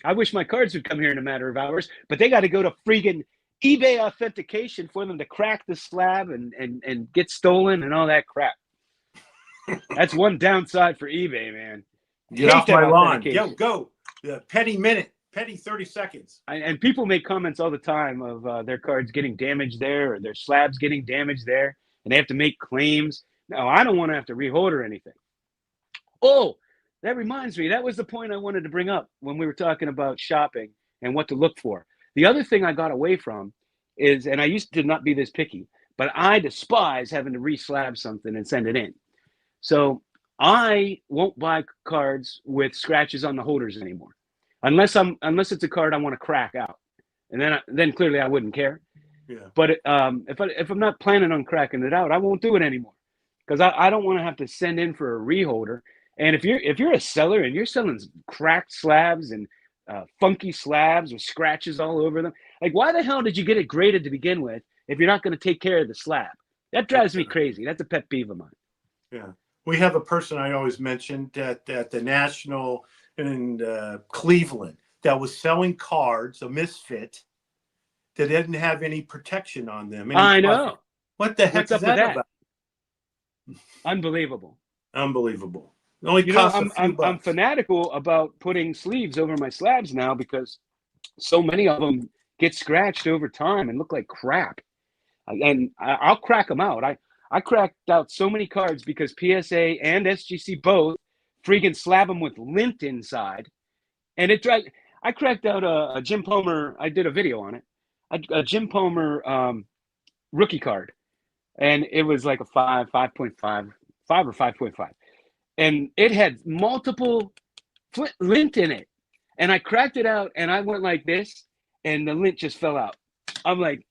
I wish my cards would come here in a matter of hours, but they got to go to freaking eBay authentication for them to crack the slab and get stolen and all that crap. That's one downside for eBay, man. Get Hate off that my lawn. Yo, authentication. go. The petty minute, petty 30 seconds. And people make comments all the time of their cards getting damaged there or their slabs getting damaged there, and they have to make claims. No, I don't want to have to rehold or anything. Oh, that reminds me. That was the point I wanted to bring up when we were talking about shopping and what to look for. The other thing I got away from is, and I used to not be this picky, but I despise having to re-slab something and send it in. So I won't buy cards with scratches on the holders anymore, unless it's a card I want to crack out, and then clearly I wouldn't care. Yeah. But if I'm not planning on cracking it out, I won't do it anymore because I don't want to have to send in for a reholder. And if you're a seller and you're selling cracked slabs and funky slabs with scratches all over them, like why the hell did you get it graded to begin with if you're not going to take care of the slab? That drives me crazy. That's a pet peeve of mine. Yeah. We have a person I always mentioned at the National in Cleveland that was selling cards, a misfit, that didn't have any protection on them. I know. What the heck What's up is with that that? about? Unbelievable. Unbelievable. It only You know, costs a few bucks. I'm fanatical about putting sleeves over my slabs now because so many of them get scratched over time and look like crap. And I'll crack them out. I cracked out so many cards because PSA and SGC both freaking slab them with lint inside. And I cracked out a Jim Palmer. I did a video on it. A Jim Palmer rookie card. And it was like a 5.5, 5 or 5.5. And it had multiple lint in it. And I cracked it out and I went like this and the lint just fell out. I'm like,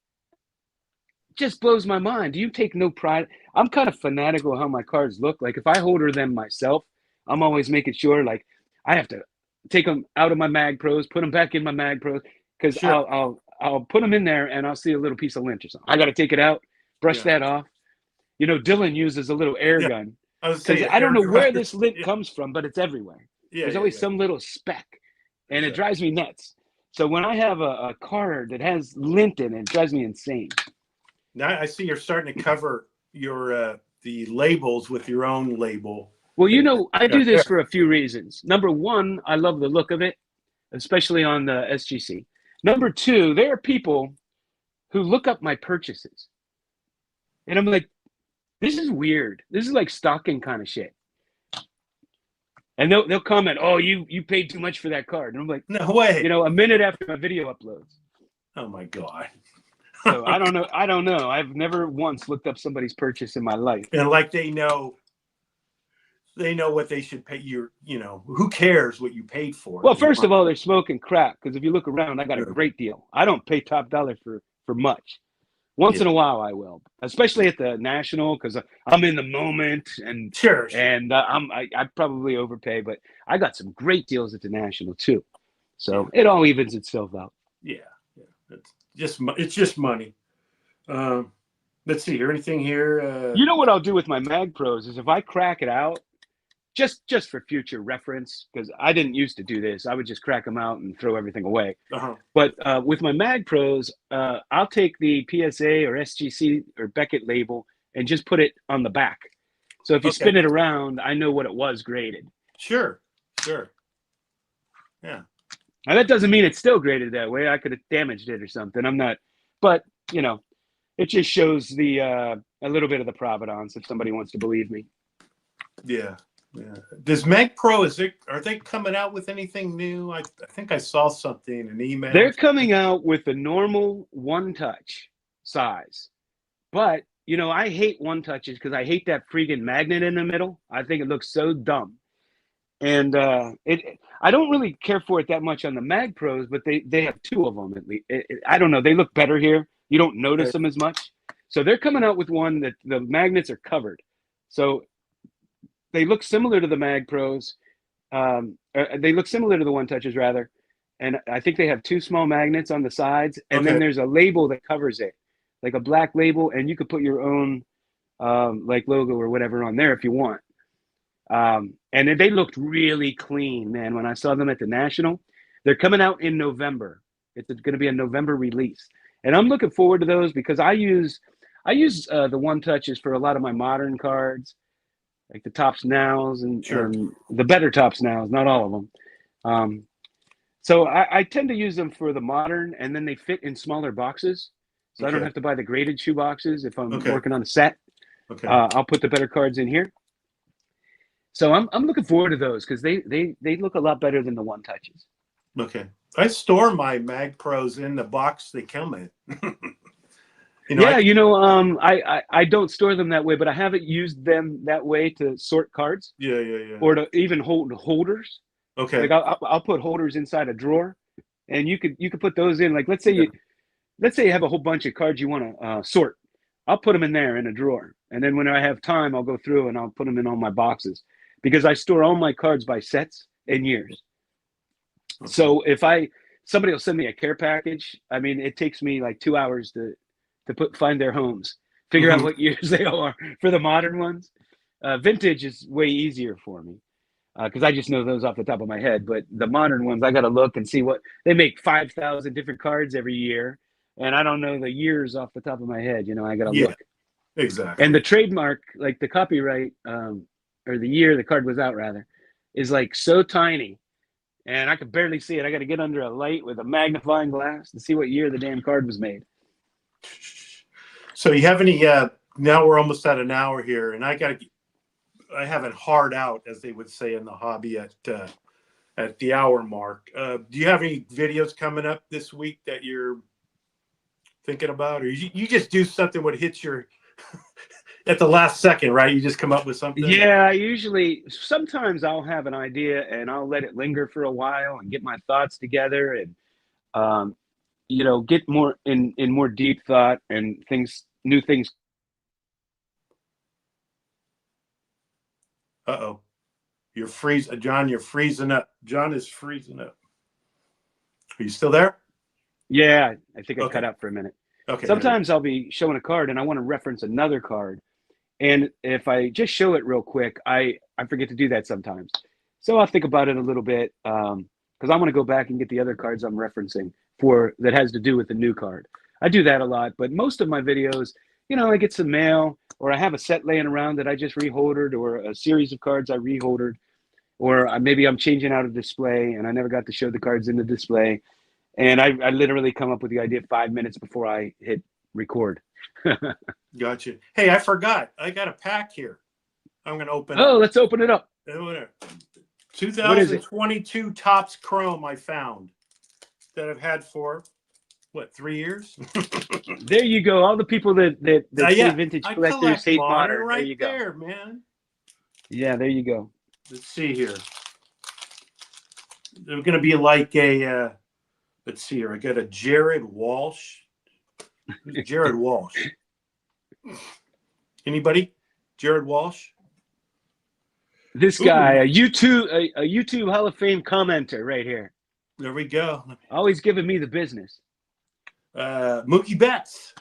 just blows my mind. Do you take no pride? I'm kind of fanatical how my cards look. Like if I holder them myself, I'm always making sure like I have to take them out of my Mag Pros, put them back in my Mag Pros because Sure. I'll put them in there and I'll see a little piece of lint or something. I got to take it out, brush that off. You know, Dylan uses a little air gun because I don't know where this lint comes from, but it's everywhere. There's always some little speck, and it drives me nuts. So when I have a card that has lint in it, it drives me insane. Now I see you're starting to cover your the labels with your own label. Well, you know, I do this for a few reasons. Number one, I love the look of it, especially on the SGC. Number two, there are people who look up my purchases. And I'm like, this is weird. This is like stalking kind of shit. And they'll comment, oh, you paid too much for that card. And I'm like, no way. You know, a minute after my video uploads. Oh my God. So I don't know. I've never once looked up somebody's purchase in my life. And like they know what they should pay. You know, who cares what you paid for? Well, first of all, they're smoking crack because if you look around, I got a great deal. I don't pay top dollar for much. Once in a while, I will, especially at the National because I'm in the moment and sure. And I probably overpay, but I got some great deals at the National too. So it all evens itself out. Yeah. It's just money. Let's see here. Anything here? You know what I'll do with my Mag Pros is if I crack it out, just for future reference, because I didn't used to do this. I would just crack them out and throw everything away. But with my Mag Pros, I'll take the PSA or SGC or Beckett label and just put it on the back. So if you spin it around, I know what it was graded. Sure. Yeah. Now, that doesn't mean it's still graded that way. I could have damaged it or something. I'm not, but you know, it just shows the a little bit of the provenance if somebody wants to believe me. Yeah. Does Mag Pro are they coming out with anything new? I think I saw something in an email. They're coming out with the normal one touch size, but you know, I hate one touches because I hate that freaking magnet in the middle. I think it looks so dumb. And I don't really care for it that much on the Mag Pros, but they have two of them at least. I don't know. They look better here. You don't notice them as much. So they're coming out with one that the magnets are covered. So they look similar to the Mag Pros. They look similar to the one touches rather. And I think they have two small magnets on the sides. And then there's a label that covers it, like a black label. And you could put your own like logo or whatever on there if you want. And they looked really clean, man. When I saw them at the National, they're coming out in November. It's going to be a November release, and I'm looking forward to those because I use the one touches for a lot of my modern cards, like the Tops Nows Sure. and the better Tops Nows, not all of them. Um, so I tend to use them for the modern, and then they fit in smaller boxes, so I don't Okay. have to buy the graded shoe boxes if I'm Okay. working on a set. Okay. I'll put the better cards in here. So I'm looking forward to those because they look a lot better than the one touches. Okay. I store my Mag Pros in the box they come in. Yeah, I don't store them that way, but I haven't used them that way to sort cards Yeah, yeah, yeah. or to even hold holders. Okay. Like I'll put holders inside a drawer, and you could put those in. Like Yeah. let's say you have a whole bunch of cards you want to sort. I'll put them in there in a drawer, and then when I have time, I'll go through and I'll put them in all my boxes because I store all my cards by sets and years. Okay. So if somebody will send me a care package, I mean, it takes me like 2 hours to find their homes, figure out what years they are for the modern ones. Vintage is way easier for me because I just know those off the top of my head. But the modern ones, I got to look and see what they make 5,000 different cards every year, and I don't know the years off the top of my head. I got to Yeah, look. And exactly. the trademark, like the copyright, or the year the card was out, rather, is like so tiny, and I could barely see it. I got to get under a light with a magnifying glass to see what year the damn card was made. So you have any? Now we're almost at an hour here, and I have it hard out, as they would say in the hobby, at the hour mark. Do you have any videos coming up this week that you're thinking about, or you just do something what hits your at the last second, right? You just come up with something. Yeah, sometimes I'll have an idea and I'll let it linger for a while and get my thoughts together and um, get more in more deep thought and new things. Uh-oh. You're freezing, John. You're freezing up. John is freezing up. Are you still there? Yeah, I think I Okay. cut out for a minute. Okay. Sometimes I'll be showing a card and I want to reference another card. And if I just show it real quick, I forget to do that sometimes. So I'll think about it a little bit because I want to go back and get the other cards I'm referencing for that has to do with the new card. I do that a lot, but most of my videos, I get some mail or I have a set laying around that I just reholdered or a series of cards I reholdered, or maybe I'm changing out a display and I never got to show the cards in the display. And I literally come up with the idea 5 minutes before I hit record. Gotcha. Hey, I forgot. I got a pack here. I'm going to open Oh, up. let's open it up. 2022 Topps Chrome I found that I've had for, 3 years? There you go. All the people that say vintage I collectors hate modern. right There you go. there, man. Yeah, there you go. Let's see here. They're going to be like a, let's see here. I got a Jared Walsh. Who's Jared Walsh? Anybody? Jared Walsh? This guy, a YouTube Hall of Fame commenter right here. There we go. Always giving me the business. Mookie Betts.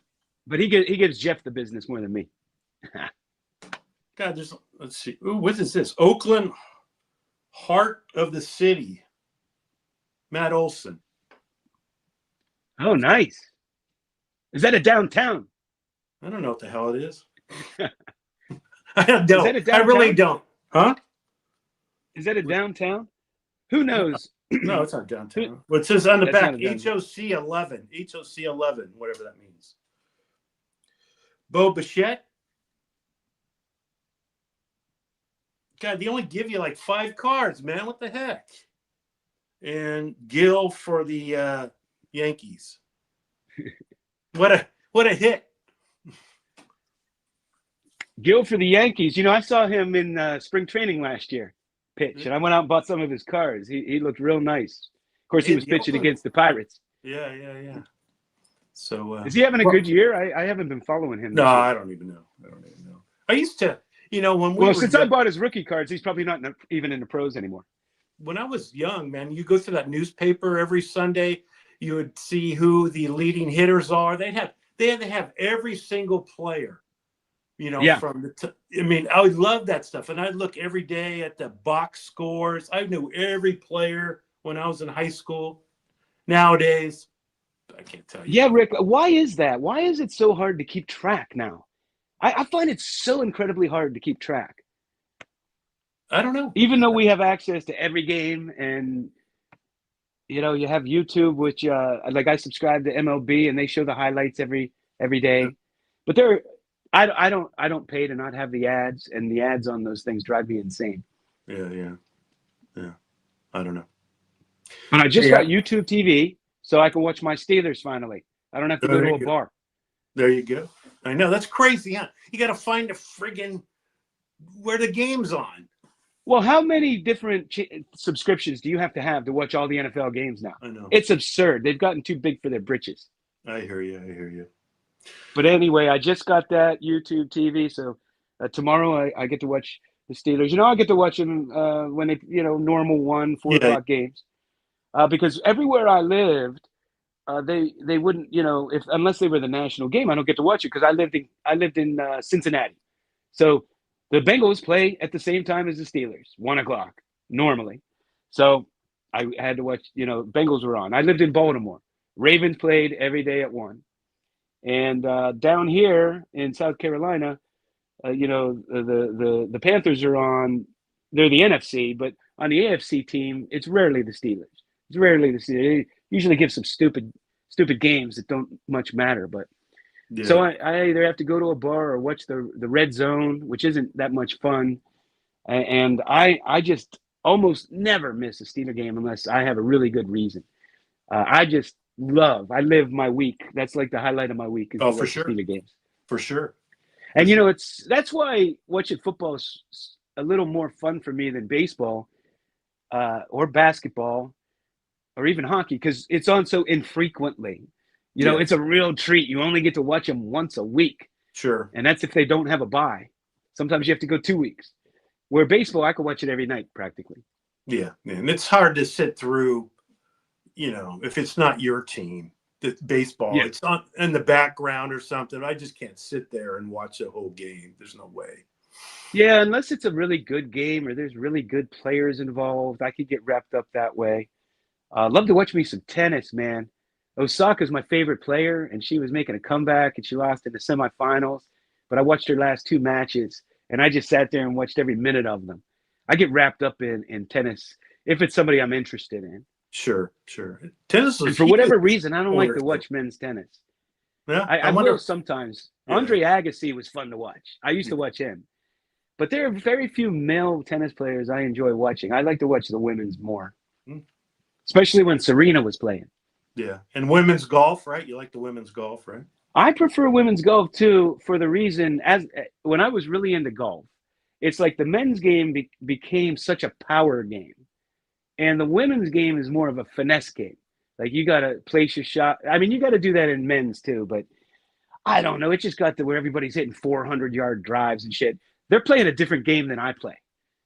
But he gives Jeff the business more than me. God, let's see. Ooh, what is this? Oakland Heart of the City. Matt Olson. Oh, nice. Is that a downtown? I don't know what the hell it is. I don't know. Is that a downtown? I really don't. Huh? Is that a downtown? Who knows? No, it's not downtown. Well, it says on the That's back, not a downtown. HOC 11. HOC 11, whatever that means. Bo Bichette. God, they only give you like 5 cards, man. What the heck? And Gill for the Yankees. What a hit. Gill for the Yankees. I saw him in spring training last year pitch, and I went out and bought some of his cards. He looked real nice. Of course, he was pitching against the Pirates. Yeah. So is he having a good year? I haven't been following him. No, I don't even know. I used to, when we were since I bought his rookie cards, he's probably not even in the pros anymore. When I was young, man, you go through that newspaper every Sunday, you would see who the leading hitters are. They had to have every single player Yeah. from I mean, I would love that stuff. And I'd look every day at the box scores. I knew every player when I was in high school. Nowadays, I can't tell you Yeah, anything. Rick, why is that? Why is it so hard to keep track now? I find it so incredibly hard to keep track. I don't know. Even though we have access to every game and you have YouTube, which like I subscribe to MLB and they show the highlights every day. But I don't pay to not have the ads, and the ads on those things drive me insane. Yeah, yeah, yeah. I don't know. But I just Yeah, got YouTube TV so I can watch my Steelers finally. I don't have to go there to you a go. bar. There you go. I know that's crazy, huh? You got to find a friggin' where the game's on. Well, how many different subscriptions do you have to watch all the NFL games now? I know. It's absurd. They've gotten too big for their britches. I hear you. I hear you. But anyway, I just got that YouTube TV, so tomorrow I get to watch the Steelers. I get to watch them when they, normal 4 Yeah, o'clock games. Because everywhere I lived, they wouldn't, if unless they were the national game, I don't get to watch it because I lived in Cincinnati, so the Bengals play at the same time as the Steelers, 1 o'clock normally. So I had to watch. Bengals were on. I lived in Baltimore. Ravens played every day at 1, and down here in South Carolina, the Panthers are on. They're the NFC, but on the AFC team, it's rarely the Steelers. It's rarely the Steelers. They usually give some stupid games that don't much matter. But so yeah. I either have to go to a bar or watch the Red Zone, which isn't that much fun. And I just almost never miss a Steeler game unless I have a really good reason. I live my week. That's like the highlight of my week is Oh, to for watch the sure. Steeler games. For sure. For And sure. that's why watching football is a little more fun for me than baseball or basketball or even hockey because it's on so infrequently. Yeah, It's a real treat. You only get to watch them once a week, sure. and that's if they don't have a bye. Sometimes you have to go 2 weeks. Where baseball, I can watch it every night practically. Yeah. And it's hard to sit through, if it's not your team, the baseball, Yeah. it's on in the background or something. I just can't sit there and watch the whole game. There's no way. Yeah, unless it's a really good game or there's really good players involved, I could get wrapped up that way. Love to watch me some tennis, man. Osaka's my favorite player, and she was making a comeback, and she lost in the semifinals. But I watched her last 2 matches, and I just sat there and watched every minute of them. I get wrapped up in tennis if it's somebody I'm interested in. Sure, sure. Tennis And is for huge whatever reason, I don't like over to here. watch men's tennis. Yeah, I I will wonder. sometimes. Yeah, Andre Agassi was fun to watch. I used to watch him. But there are very few male tennis players I enjoy watching. I like to watch the women's more, mm, especially when Serena was playing. yeah. And women's golf, right? You like the women's golf, right? I prefer women's golf too for the reason as when I was really into golf, it's like the men's game became such a power game, and the women's game is more of a finesse game. Like you got to place your shot. I mean, you got to do that in men's too, but I don't know. It just got to where everybody's hitting 400-yard drives and shit. They're playing a different game than I play.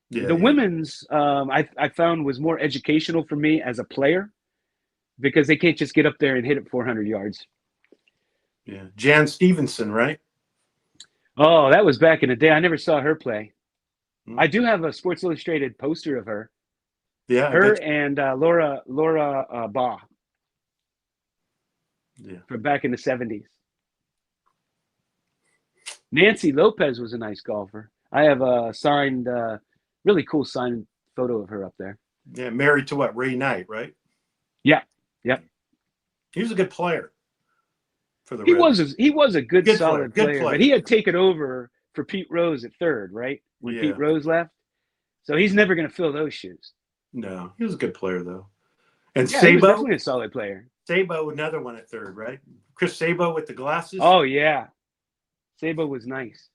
Yeah, The yeah, women's I found was more educational for me as a player because they can't just get up there and hit it 400 yards. yeah. Jan Stevenson, right? Oh, that was back in the day. I never saw her play. Mm, I do have a Sports Illustrated poster of her, yeah, I her bet. and Laura Baugh Yeah, from back in the 70s. Nancy Lopez was a nice golfer. I have a signed, really cool signed photo of her up there. yeah. Married to what? Ray Knight, right? Yeah, yep. He was a good player for the He Red. was a, he was a good, Good player. solid Good player, but player. he had taken over for Pete Rose at third, right? When Yeah. Pete Rose left, so he's never going to fill those shoes. No, he was a good player though. And Yeah, he was Sabo, definitely a solid player. Sabo, another one at third, right? Chris Sabo with the glasses. Oh yeah, Sabo was nice.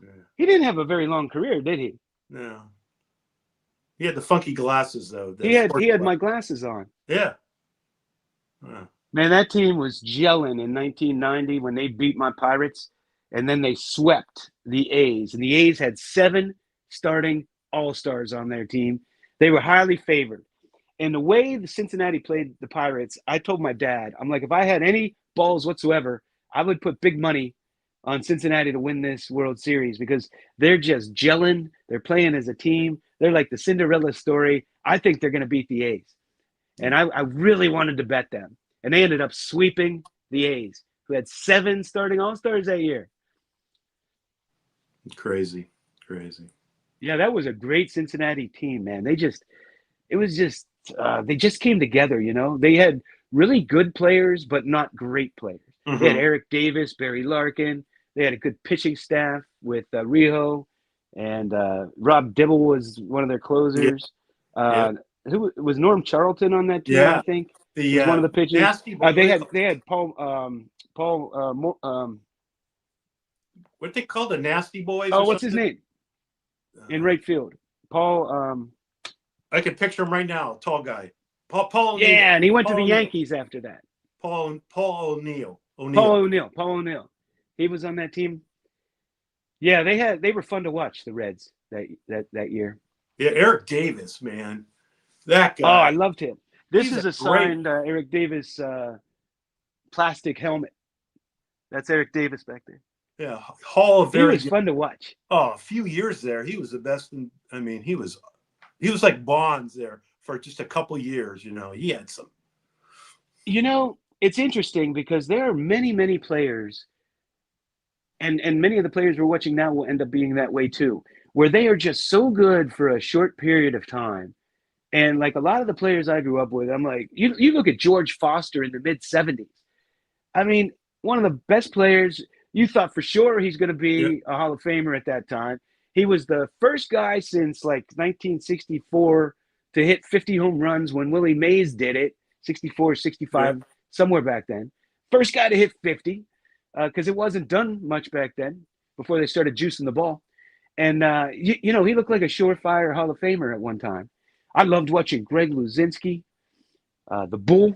Yeah. He didn't have a very long career, did he? No. He had the funky glasses though. He had my glasses on. Yeah. Man, that team was gelling in 1990 when they beat my Pirates, and then they swept the A's. And the A's had 7 starting all-stars on their team. They were highly favored. And the way the Cincinnati played the Pirates, I told my dad, I'm like, if I had any balls whatsoever, I would put big money on Cincinnati to win this World Series because they're just gelling. They're playing as a team. They're like the Cinderella story. I think they're going to beat the A's. And I really wanted to bet them. And they ended up sweeping the A's, who had 7 starting All-Stars that year. Crazy. Yeah, that was a great Cincinnati team, man. They just came together, you know. They had really good players, but not great players. Mm-hmm. They had Eric Davis, Barry Larkin. They had a good pitching staff with Rijo, and Rob Dibble was one of their closers. Yeah. Who was Norm Charlton on that team? Yeah. I think The was one of the pitchers. nasty They had Paul what they call the nasty boys? oh, what's his name? In right field, Paul. I can picture him right now. Tall guy, Paul O'Neill. Yeah, and he went to the O'Neill. Yankees after that. Paul O'Neill. Paul O'Neill. He was on that team. Yeah, they were fun to watch, the Reds that year. Yeah, Eric Davis, man, that guy. Oh, I loved him. This He's is a signed Eric Davis plastic helmet. That's Eric Davis back there. Yeah, Hall of Fame. He was fun to watch. Oh, a few years there, he was the best. He was like Bonds there for just a couple years. You know, he had some. You know, it's interesting because there are many players, and many of the players we're watching now will end up being that way too, where they are just so good for a short period of time. And like a lot of the players I grew up with, I'm like, you look at George Foster in the mid-'70s. I mean, one of the best players. You thought for sure he's going to be a Hall of Famer at that time. He was the first guy since like 1964 to hit 50 home runs when Willie Mays did it, 64, 65, somewhere back then. First guy to hit 50 because it wasn't done much back then before they started juicing the ball. And, he looked like a surefire Hall of Famer at one time. I loved watching Greg Luzinski, the Bull.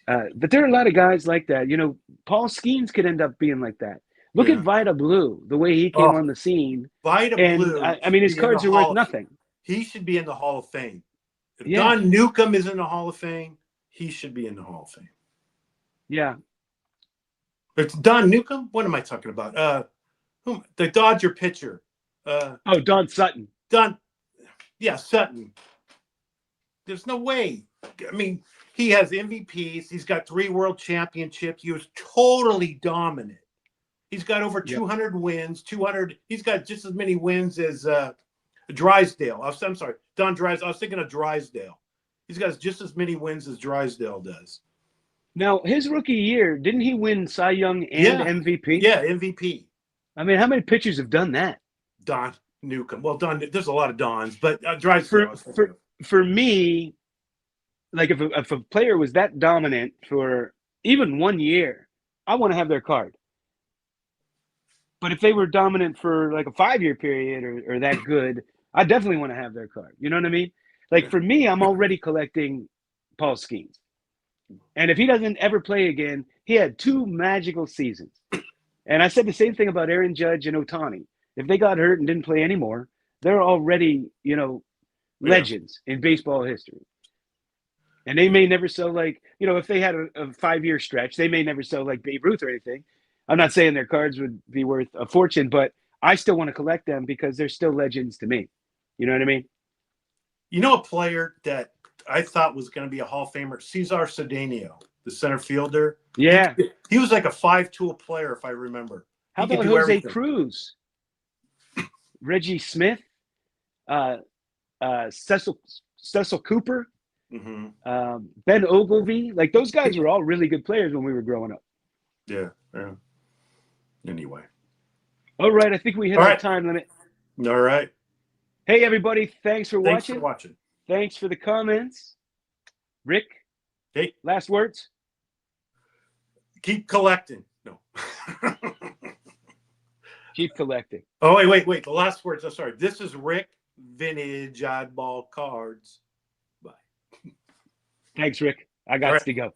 But there are a lot of guys like that. You know, Paul Skeens could end up being like that. Look at Vida Blue, the way he came on the scene. Vida Blue. I mean, his cards are worth nothing. He should be in the Hall of Fame. If Don Newcomb is in the Hall of Fame, he should be in the Hall of Fame. Yeah. It's Don Newcomb? What am I talking about? The Dodger pitcher. Don Sutton. Sutton. There's no way. I mean, he has MVPs. He's got 3 world championships. He was totally dominant. He's got over 200 wins. 200. He's got just as many wins as Drysdale. I'm sorry, Don Drysdale. I was thinking of Drysdale. He's got just as many wins as Drysdale does. Now, his rookie year, didn't he win Cy Young and MVP? Yeah, MVP. I mean, how many pitchers have done that? Don Newcomb. Well, there's a lot of Dons, but Drysdale. For me, like if a player was that dominant for even 1 year, I want to have their card. But if they were dominant for like a 5-year period or that good, I definitely want to have their card. You know what I mean? Like for me, I'm already collecting Paul Skeens. And if he doesn't ever play again, he had 2 magical seasons. And I said the same thing about Aaron Judge and Ohtani. If they got hurt and didn't play anymore, they're already, legends in baseball history. And they may never sell if they had a 5-year stretch, they may never sell like Babe Ruth or anything. I'm not saying their cards would be worth a fortune, but I still want to collect them because they're still legends to me. You know what I mean? You know a player that I thought was going to be a Hall of Famer? Cesar Cedeno, the center fielder. Yeah. He was like a 5-tool player, if I remember. How about Jose Cruz? Reggie Smith? Cecil Cooper? Mm-hmm. Ben Ogilvy? Like those guys were all really good players when we were growing up. Yeah. Anyway. All right. I think we hit our time limit. All right. Hey, everybody. Thanks for watching. Thanks for the comments. Rick? Hey. Last words? Keep collecting. No. Keep collecting. Oh, wait. The last words. I'm sorry. This is Rick, Vintage Oddball Cards. Bye. Thanks, Rick. I got to go.